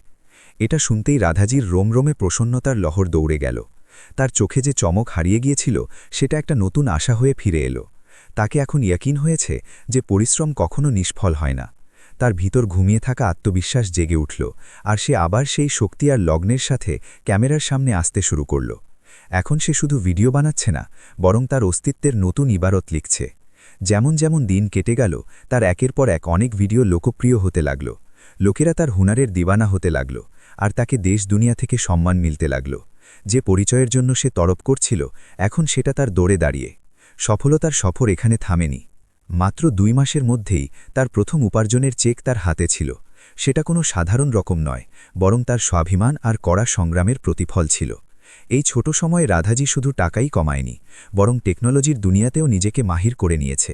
এটা শুনতেই রাধাজির রোমরোমে প্রসন্নতার লহর দৌড়ে গেল। তার চোখে যে চমক হারিয়ে গিয়েছিল সেটা একটা নতুন আশা হয়ে ফিরে এলো। তাকে এখন ইয়াকিন হয়েছে যে পরিশ্রম কখনো নিষ্ফল হয় না। তার ভিতর ঘুমিয়ে থাকা আত্মবিশ্বাস জেগে উঠল আর সে আবার সেই শক্তি আর লগ্নের সাথে ক্যামেরার সামনে আসতে শুরু করল। এখন সে শুধু ভিডিও বানাচ্ছে না, বরং তার অস্তিত্বের নতুন ইবারত লিখছে। যেমন যেমন দিন কেটে গেল, তার একের পর এক অনেক ভিডিও লোকপ্রিয় হতে লাগল। লোকেরা তার হুনারের দিওয়ানা হতে লাগল, আর তাকে দেশ দুনিয়া থেকে সম্মান মিলতে লাগল। যে পরিচয়ের জন্য সে তরপ করছিল, এখন সেটা তার দৌড়ে দাঁড়িয়ে। সফলতার সফর এখানে থামেনি। মাত্র 2 মাসের মধ্যেই তার প্রথম উপার্জনের চেক তার হাতে ছিল। সেটা কোনো সাধারণ রকম নয়, বরং তার স্বাভিমান আর কড়া সংগ্রামের প্রতিফল ছিল। এই ছোট সময়ে রাধাজি শুধু টাকাই কমায়নি, বরং টেকনোলজির দুনিয়াতেও নিজেকে মাহির করে নিয়েছে।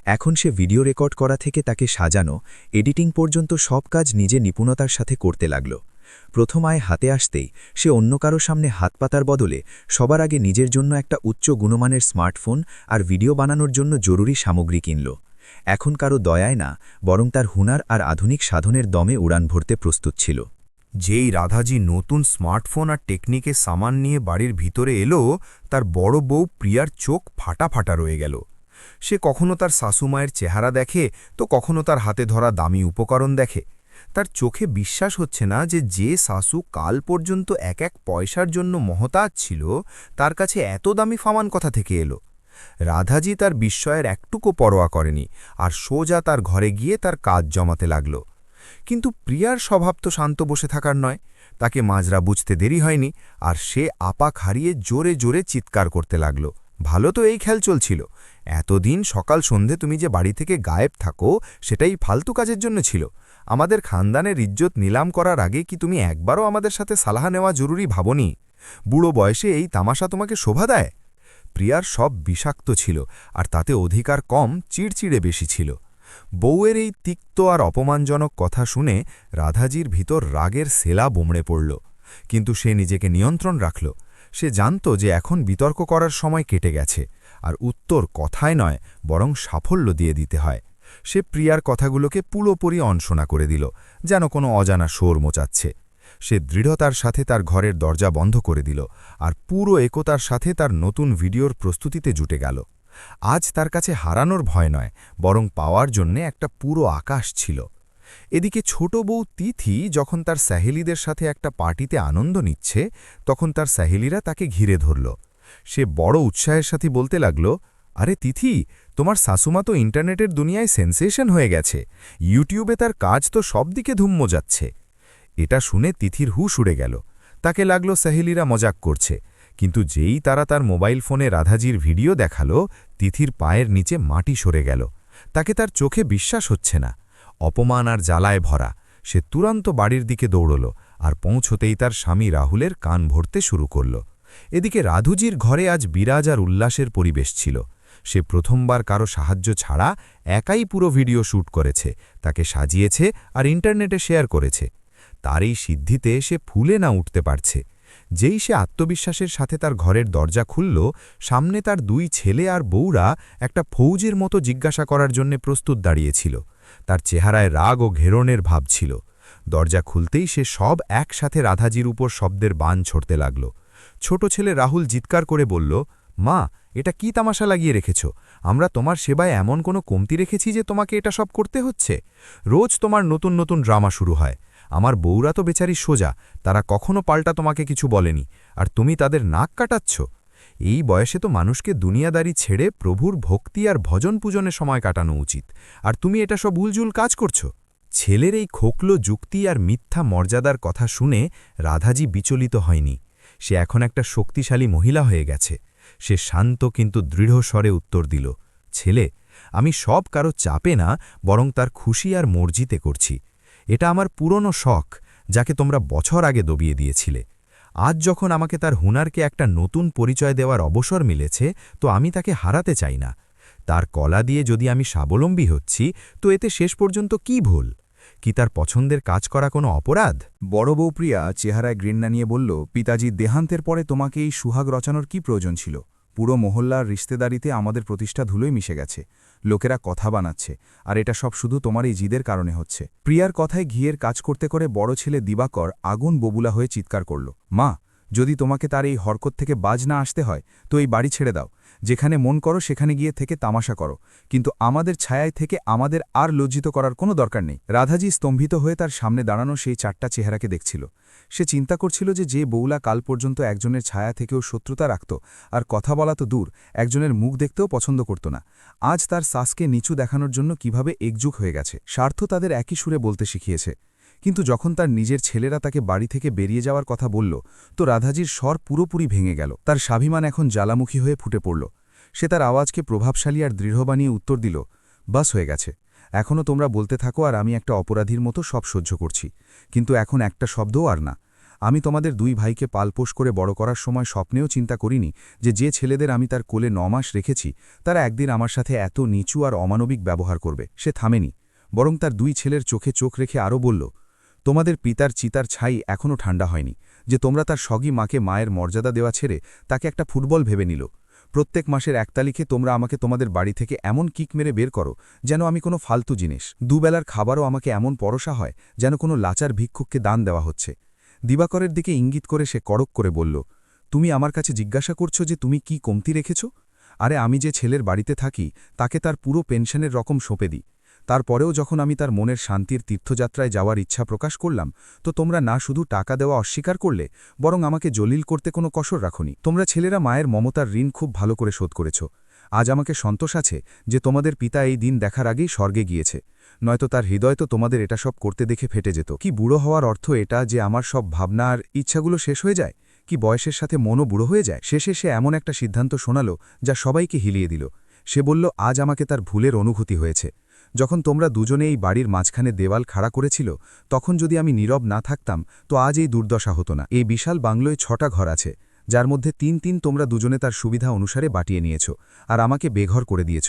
এখন সে ভিডিও রেকর্ড করা থেকে তাকে সাজানো, এডিটিং পর্যন্ত সব কাজ নিজে নিপুণতার সাথে করতে লাগল। প্রথম আয় হাতে আসতেই সে অন্য কারো সামনে হাত পাতার বদলে সবার আগে নিজের জন্য একটা উচ্চ গুণমানের স্মার্টফোন আর ভিডিও বানানোর জন্য জরুরি সামগ্রী কিনল। এখন কারো দয়ায় না, বরং তার হুনার আর আধুনিক সাধনের দমে উড়ান ভরতে প্রস্তুত ছিল। যেই রাধাজি নতুন স্মার্টফোন আর টেকনিকে সামান নিয়ে বাড়ির ভিতরে এলো, তার বড় বউ প্রিয়ার চোখ ফাটা ফাটা রয়ে গেল। সে কখনো তার শাশুমায়ের চেহারা দেখে, তো কখনো তার হাতে ধরা দামি উপকরণ দেখে। তার চোখে বিশ্বাস হচ্ছে না যে শাশু কাল পর্যন্ত এক এক পয়সার জন্য মহতাজ ছিল, তার কাছে এত দামি ফামান কথা থেকে এলো। রাধাজি তার বিস্ময়ের একটুকু পরোয়া করেনি, আর সোজা তার ঘরে গিয়ে তার কাজ জমাতে লাগল। কিন্তু প্রিয়ার স্বভাব তো শান্ত বসে থাকার নয়। তাকে মাজরা বুঝতে দেরি হয়নি, আর সে আপাক হারিয়ে জোরে জোরে চিৎকার করতে লাগল। ভালো তো এই খেল চলছিল। এতদিন সকাল সন্ধে তুমি যে বাড়ি থেকে গায়েব থাকো, সেটাই ফালতু কাজের জন্য ছিল। আমাদের খানদানের ইজ্জত নিলাম করার আগে কি তুমি একবারও আমাদের সাথে সালাহা নেওয়া জরুরি ভাবনি? বুড়ো বয়সে এই তামাশা তোমাকে শোভা দেয়? প্রিয়ার সব বিষাক্ত ছিল, আর তাতে অধিকার কম, চিড়চিড়ে বেশি ছিল। বউয়ের এই তিক্ত আর অপমানজনক কথা শুনে রাধাজির ভিতর রাগের সেলা বোমড়ে পড়ল। কিন্তু সে নিজেকে নিয়ন্ত্রণ রাখল। সে জানত যে এখন বিতর্ক করার সময় কেটে গেছে, আর উত্তর কথায় নয়, বরং সাফল্য দিয়ে দিতে হয়। সে প্রিয়ার কথাগুলোকে পুরোপুরি অনশোনা করে দিল, যেন কোনো অজানা শোর মোচাচ্ছে। সে দৃঢ়তার সাথে তার ঘরের দরজা বন্ধ করে দিল, আর পুরো একতার সাথে তার নতুন ভিডিওর প্রস্তুতিতে জুটে গেল। আজ তার কাছে হারানোর ভয় নয়, বরং পাওয়ার জন্যে একটা পুরো আকাশ ছিল। এদিকে ছোট বউ তিথি যখন তার স্যাহেলিদের সাথে একটা পার্টিতে আনন্দ নিচ্ছে, তখন তার স্যাহেলিরা তাকে ঘিরে ধরল। সে বড় উৎসাহের সাথে বলতে লাগল, আরে তিথি, তোমার শাশুমা তো ইন্টারনেটের দুনিয়ায় সেন্সেশন হয়ে গেছে। ইউটিউবে তার কাজ তো সব দিকে ধুম্ম যাচ্ছে। এটা শুনে তিথির হুশ উড়ে গেল। তাকে লাগলো স্যাহেলিরা মজাক করছে, কিন্তু যেই তারা তার মোবাইল ফোনে রাধাজির ভিডিও দেখালো, তিথির পায়ের নিচে মাটি সরে গেল। তাকে তার চোখে বিশ্বাস হচ্ছে না। অপমান আর জ্বালায় ভরা সে তুরন্ত বাড়ির দিকে দৌড়ল, আর পৌঁছতেই তার স্বামী রাহুলের কান ভরতে শুরু করল। এদিকে রাধুজির ঘরে আজ বিরাজ আর উল্লাসের পরিবেশ ছিল। সে প্রথমবার কারো সাহায্য ছাড়া একাই পুরো ভিডিও শ্যুট করেছে, তাকে সাজিয়েছে আর ইন্টারনেটে শেয়ার করেছে। তার এই সিদ্ধিতে সে ফুলে না উঠতে পারছে। যেই সে আত্মবিশ্বাসের সাথে তার ঘরের দরজা খুলল, সামনে তার 2 ছেলে আর বউরা একটা ফৌজের মতো জিজ্ঞাসা করার জন্য প্রস্তুত দাঁড়িয়েছিল। তার চেহারায় রাগ ও ঘেরণের ভাব ছিল। দরজা খুলতেই সে সব একসাথে রাধাজির উপর শব্দের বান ছড়তে লাগল। ছোট ছেলে রাহুল চিৎকার করে বলল, মা, এটা কি তামাশা লাগিয়ে রেখেছ? আমরা তোমার সেবায় এমন কোনো কমতি রেখেছি যে তোমাকে এটা সব করতে হচ্ছে? রোজ তোমার নতুন নতুন ড্রামা শুরু হয়। আমার বউরা তো বেচারি সোজা, তারা কখনো পাল্টা তোমাকে কিছু বলেনি, আর তুমি তাদের নাক কাটাচ্ছ। এই বয়সে তো মানুষকে দুনিয়াদারি ছেড়ে প্রভুর ভক্তি আর ভজন পূজনে সময় কাটানো উচিত, আর তুমি এটা সব উলজুল কাজ করছ। ছেলের এই খোকলো যুক্তি আর মিথ্যা মর্যাদার কথা শুনে রাধাজি বিচলিত হয়নি। সে এখন একটা শক্তিশালী মহিলা হয়ে গেছে। সে শান্ত কিন্তু দৃঢ় স্বরে উত্তর দিল, ছেলে, আমি সব কারো চাপে না, বরং তার খুশি আর মর্জিতে করছি। এটা আমার পুরনো শখ, যাকে তোমরা বছর আগে দবিয়ে দিয়েছিলে। আজ যখন আমাকে তার হুনারকে একটা নতুন পরিচয় দেওয়ার অবসর মিলেছে, তো আমি তাকে হারাতে চাই না। তার কলা দিয়ে যদি আমি স্বাবলম্বী হচ্ছি, তো এতে শেষ পর্যন্ত কি ভুল? কি তার পছন্দের কাজ করা কোনো অপরাধ? বড় বউ প্রিয়া চেহারায় ঘৃণা নিয়ে বলল, পিতাজির দেহান্তের পরে তোমাকে এই সুহাগ রচানোর কি প্রয়োজন ছিল? পুরো মহল্লার রিশতেদারিতে আমাদের প্রতিষ্ঠা ধুলোয় মিশে গেছে। লোকেরা কথা বানাচ্ছে, আর এটা সব শুধু তোমার এই জিদের কারণে হচ্ছে। প্রিয়ার কথায় ঘিয়ের কাজ করতে করে বড় ছেলে দিবাকর আগুন ববুলা হয়ে চিৎকার করল, মা, যদি তোমাকে তার এই হরকত থেকে বাজ না আসতে হয় তো এই বাড়ি ছেড়ে দাও, যেখানে মন করো সেখানে গিয়ে থেকে তামাশা করো, কিন্তু আমাদের ছায়ায় থেকে আমাদের আর লজ্জিত করার কোনো দরকার নেই। রাধাজি স্তম্ভিত হয়ে তার সামনে দাঁড়ানো সেই 4টা চেহারাকে দেখছিল। সে চিন্তা করছিল যে বউলা কাল পর্যন্ত একজনের ছায়া থেকেও শত্রুতা রাখত, আর কথা বলা তো দূর, একজনের মুখ দেখতেও পছন্দ করত না, আজ তার শ্বাসকে নিচু দেখানোর জন্য কিভাবে একযুগ হয়ে গেছে। স্বার্থ তাদের একই সুরে বলতে শিখিয়েছে। কিন্তু যখন তার নিজের ছেলেরা তাকে বাড়ি থেকে বেরিয়ে যাওয়ার কথা বলল, তো রাধাজির স্বর পুরোপুরি ভেঙে গেল। তার স্বাভিমান এখন জ্বালামুখী হয়ে ফুটে পড়ল। সে তার আওয়াজকে প্রভাবশালী আর দৃঢ় বানিয়ে উত্তর দিল, বাস হয়ে গেছে, এখনও তোমরা বলতে থাকো আর আমি একটা অপরাধীর মতো সব সহ্য করছি, কিন্তু এখন একটা শব্দও আর না। আমি তোমাদের 2 ভাইকে পালপোষ করে বড় করার সময় স্বপ্নেও চিন্তা করিনি যে ছেলেদের আমি তার কোলে 9 মাস রেখেছি তারা একদিন আমার সাথে এত নিচু আর অমানবিক ব্যবহার করবে। সে থামেনি, বরং তার 2 ছেলের চোখে চোখ রেখে আরও বলল, তোমাদের পিতার চিতার ছাই এখনও ঠান্ডা হয়নি যে তোমরা তার সগী মাকে মায়ের মর্যাদা দেওয়া ছেড়ে তাকে একটা ফুটবল ভেবে নিল। প্রত্যেক মাসের 1 তারিখে তোমরা আমাকে তোমাদের বাড়ি থেকে এমন কিক মেরে বের করো যেন আমি কোনো ফালতু জিনিস। দুবেলার খাবারও আমাকে এমন পরশা হয় যেন কোনো লাচার ভিক্ষুককে দান দেওয়া হচ্ছে। দিবাকরের দিকে ইঙ্গিত করে সে কড়ক করে বলল, তুমি আমার কাছে জিজ্ঞাসা করছো যে তুমি কি কমতি রেখেছ? আরে আমি যে ছেলের বাড়িতে থাকি তাকে তার পুরো পেনশনের রকম সঁপে দিই। তারপরেও যখন আমি তার মনের শান্তির তীর্থযাত্রায় যাওয়ার ইচ্ছা প্রকাশ করলাম তো তোমরা না শুধু টাকা দেওয়া অস্বীকার করলে, বরং আমাকে জলিল করতে কোনো কসর রাখনি। তোমরা ছেলেরা মায়ের মমতার ঋণ খুব ভালো করে শোধ করেছ। আজ আমাকে সন্তোষ আছে যে তোমাদের পিতা এই দিন দেখার আগেই স্বর্গে গিয়েছে, নয়তো তার হৃদয় তো তোমাদের এটা সব করতে দেখে ফেটে যেত। কি বুড়ো হওয়ার অর্থ এটা যে আমার সব ভাবনা আর ইচ্ছাগুলো শেষ হয়ে যায়? কি বয়সের সাথে মনও বুড়ো হয়ে যায়? শেষে সে এমন একটা সিদ্ধান্ত শোনালো যা সবাইকে হিলিয়ে দিল। সে বলল, আজ আমাকে তার ভুলের অনুভূতি হয়েছে। যখন তোমরা দুজনে এই বাড়ির মাঝখানে দেওয়াল খাড়া করেছিল তখন যদি আমি নীরব না থাকতাম তো আজ এই দুর্দশা হতো না। এই বিশাল বাংলোয় 6টা ঘর আছে, যার মধ্যে 3 তোমরা দুজনে তার সুবিধা অনুসারে বাটিয়ে নিয়েছ আর আমাকে বেঘর করে দিয়েছ।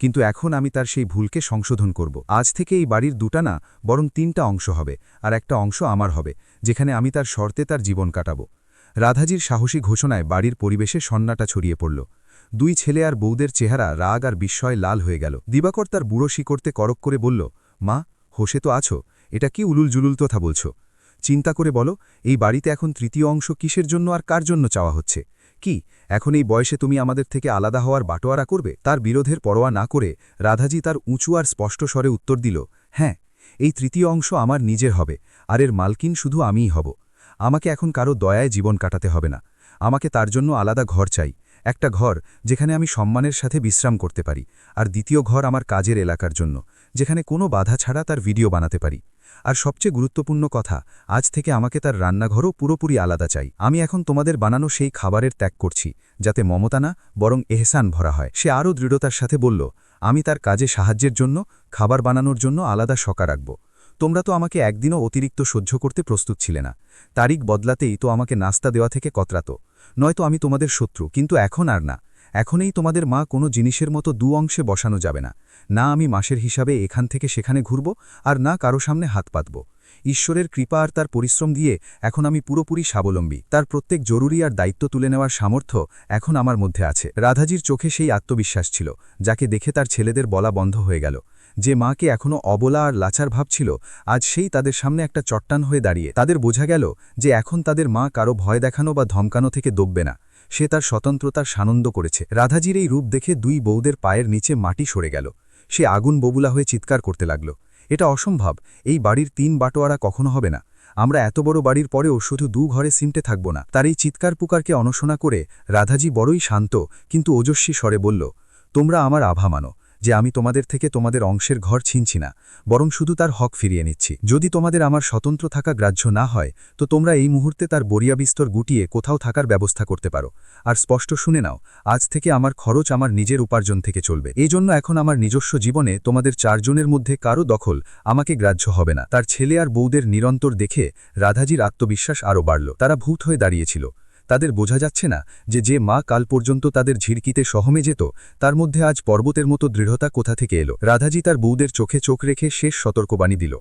কিন্তু এখন আমি তার সেই ভুলকে সংশোধন করব। আজ থেকে এই বাড়ির 2টা না বরং 3টা অংশ হবে, আর একটা অংশ আমার হবে, যেখানে আমি তার শর্তে তার জীবন কাটাব। রাধাজির সাহসী ঘোষণায় বাড়ির পরিবেশে সন্নাটা ছড়িয়ে পড়ল। 2 ছেলে আর বউদের চেহারা রাগ আর বিস্ময় লাল হয়ে গেল। দিবাকর তার বুড়ো শিকড়তে করক করে বলল, মা, হোসে তো আছো, এটা কি উলুল জুলুল কথা বলছ? চিন্তা করে বলো, এই বাড়িতে এখন 3য় অংশ কিসের জন্য আর কার জন্য চাওয়া হচ্ছে? কি এখন এই বয়সে তুমি আমাদের থেকে আলাদা হওয়ার বাটোয়ারা করবে? তার বিরোধের পরোয়া না করে রাধাজি তার উঁচু আর স্পষ্ট স্বরে উত্তর দিল, হ্যাঁ, এই 3য় অংশ আমার নিজের হবে, আর এর মালকিন শুধু আমিই হব। আমাকে এখন কারো দয়ায় জীবন কাটাতে হবে না। আমাকে তার জন্য আলাদা ঘর চাই, একটা ঘর যেখানে আমি সম্মানের সাথে বিশ্রাম করতে পারি, আর 2য় ঘর আমার কাজের এলাকার জন্য, যেখানে কোনো বাধা ছাড়া তার ভিডিও বানাতে পারি। আর সবচেয়ে গুরুত্বপূর্ণ কথা, আজ থেকে আমাকে তার রান্নাঘরও পুরোপুরি আলাদা চাই। আমি এখন তোমাদের বানানো সেই খাবারের ত্যাগ করছি, যাতে মমতা না বরং এহসান ভরা হয়। সে আরও দৃঢ়তার সাথে বলল, আমি তার কাজে সাহায্যের জন্য, খাবার বানানোর জন্য আলাদা সকা রাখব। তোমরা তো আমাকে একদিনও অতিরিক্ত সহ্য করতে প্রস্তুত ছিলে না। তারিখ বদলাতেই তো আমাকে নাস্তা দেওয়া থেকে কতরাতো, নয়তো আমি তোমাদের শত্রু। কিন্তু এখন আর না, এখনই তোমাদের মা কোনো জিনিসের মতো 2 অংশে বসানো যাবে না। না আমি মাসের হিসাবে এখান থেকে সেখানে ঘুরব, আর না কারো সামনে হাত পাতব। ঈশ্বরের কৃপা আর তার পরিশ্রম দিয়ে এখন আমি পুরোপুরি স্বাবলম্বী। তার প্রত্যেক জরুরি আর দায়িত্ব তুলে নেওয়ার সামর্থ্য এখন আমার মধ্যে আছে। রাধাজির চোখে সেই আত্মবিশ্বাস ছিল যাকে দেখে তার ছেলেদের বলা বন্ধ হয়ে গেল। যে মাকে এখনও অবলা আর লাচার ভাবছিল, আজ সেই তাদের সামনে একটা চট্টান হয়ে দাঁড়িয়ে। তাদের বোঝা গেল যে এখন তাদের মা কারো ভয় দেখানো বা ধমকানো থেকে দববে না। সে তার স্বতন্ত্রতার সানন্দ করেছে। রাধাজির এই রূপ দেখে 2 বউদের পায়ের নিচে মাটি সরে গেল। সে আগুন ববুলা হয়ে চিৎকার করতে লাগল, এটা অসম্ভব, এই বাড়ির 3 বাটোয়ারা কখনো হবে না। আমরা এত বড় বাড়ির পরেও শুধু 2 ঘরে সিমটে থাকব না। তার এই চিৎকার পুকারকে অনশোনা করে রাধাজি বড়ই শান্ত কিন্তু ওজস্বী স্বরে বলল, তোমরা আমার আভা মানো যে আমি তোমাদের থেকে তোমাদের অংশের ঘর ছিনছি না, বরং শুধু তার হক ফিরিয়ে নিচ্ছি। যদি তোমাদের আমার স্বতন্ত্র থাকা গ্রাহ্য না হয় তো তোমরা এই মুহূর্তে তার বরিয়া বিস্তর গুটিয়ে কোথাও থাকার ব্যবস্থা করতে পারো। আর স্পষ্ট শুনে নাও, আজ থেকে আমার খরচ আমার নিজের উপার্জন থেকে চলবে। এই জন্য এখন আমার নিজস্ব জীবনে তোমাদের 4 জনের মধ্যে কারো দখল আমাকে গ্রাহ্য হবে না। তার ছেলে আর বউদের নিরন্তর দেখে রাধাজির আত্মবিশ্বাস আরও বাড়ল। তারা ভূত হয়ে দাঁড়িয়েছিল। তাদের বোঝা যাচ্ছে না যে মা কাল পর্যন্ত তাদের ঝিড়কিতে সহমে যেত, তার মধ্যে আজ পর্বতের মতো দৃঢ়তা কোথা থেকে এলো। রাধাজি তার বউদের চোখে চোখ রেখে শেষ সতর্কবাণী দিল,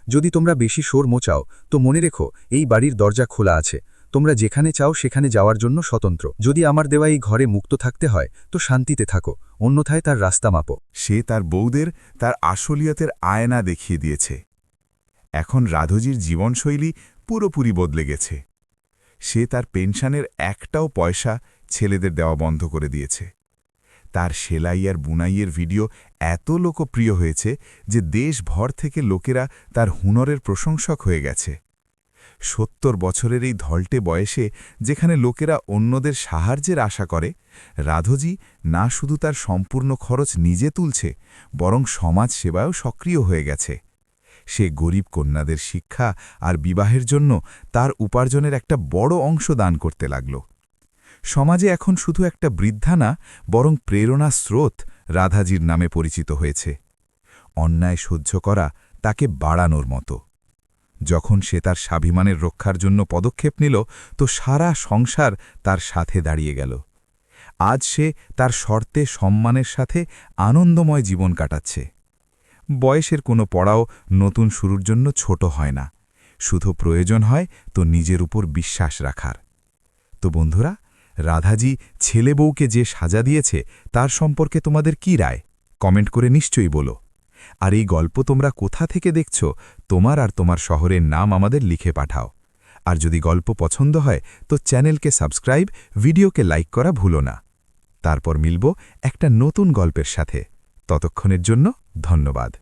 যদি তোমরা বেশি শোর মোচাও তো মনে রেখো এই বাড়ির দরজা খোলা আছে, তোমরা যেখানে চাও সেখানে যাওয়ার জন্য স্বতন্ত্র। যদি আমার দেওয়া এই ঘরে মুক্ত থাকতে হয় তো শান্তিতে থাকো, অন্যথায় তার রাস্তা মাপো। সে তার বউদের তার আসলিয়তের আয়না দেখিয়ে দিয়েছে। এখন রাধাজির জীবনশৈলী পুরোপুরি বদলে গেছে। সে তার পেনশনের একটাও পয়সা ছেলেদের দেওয়া বন্ধ করে দিয়েছে। তার সেলাই আর বুনাইয়ের ভিডিও এত লোকপ্রিয় হয়েছে যে দেশভর থেকে লোকেরা তার হুনরের প্রশংসক হয়ে গেছে। ৭০ বছরের এই ধলটে বয়সে যেখানে লোকেরা অন্যদের সাহায্যের আশা করে, রাধোজি না শুধু তার সম্পূর্ণ খরচ নিজে তুলছে, বরং সমাজ সেবায়ও সক্রিয় হয়ে গেছে। সে গরিব কন্যাদের শিক্ষা আর বিবাহের জন্য তার উপার্জনের একটা বড় অংশ দান করতে লাগল। সমাজে এখন শুধু একটা বৃদ্ধা না, বরং প্রেরণা স্রোত রাধাজির নামে পরিচিত হয়েছে। অন্যায় সহ্য করা তাকে বাড়ানোর মতো। যখন সে তার স্বাভিমানের রক্ষার জন্য পদক্ষেপ নিল, তো সারা সংসার তার সাথে দাঁড়িয়ে গেল। আজ সে তার শর্তে সম্মানের সাথে আনন্দময় জীবন কাটাচ্ছে। বয়সের কোনো পড়াও নতুন শুরুর জন্য ছোট হয় না, শুধু প্রয়োজন হয় তো নিজের উপর বিশ্বাস রাখার। তো বন্ধুরা, রাধাজি ছেলে বউকে যে সাজা দিয়েছে তার সম্পর্কে তোমাদের কি রায়? কমেন্ট করে নিশ্চয়ই বলো। আর এই গল্প তোমরা কোথা থেকে দেখছ, তোমার আর তোমার শহরের নাম আমাদের লিখে পাঠাও। আর যদি গল্প পছন্দ হয় তো চ্যানেলকে সাবস্ক্রাইব, ভিডিওকে লাইক করা ভুলো না। তারপর মিলব একটা নতুন গল্পের সাথে। ততক্ষণের জন্য ধন্যবাদ।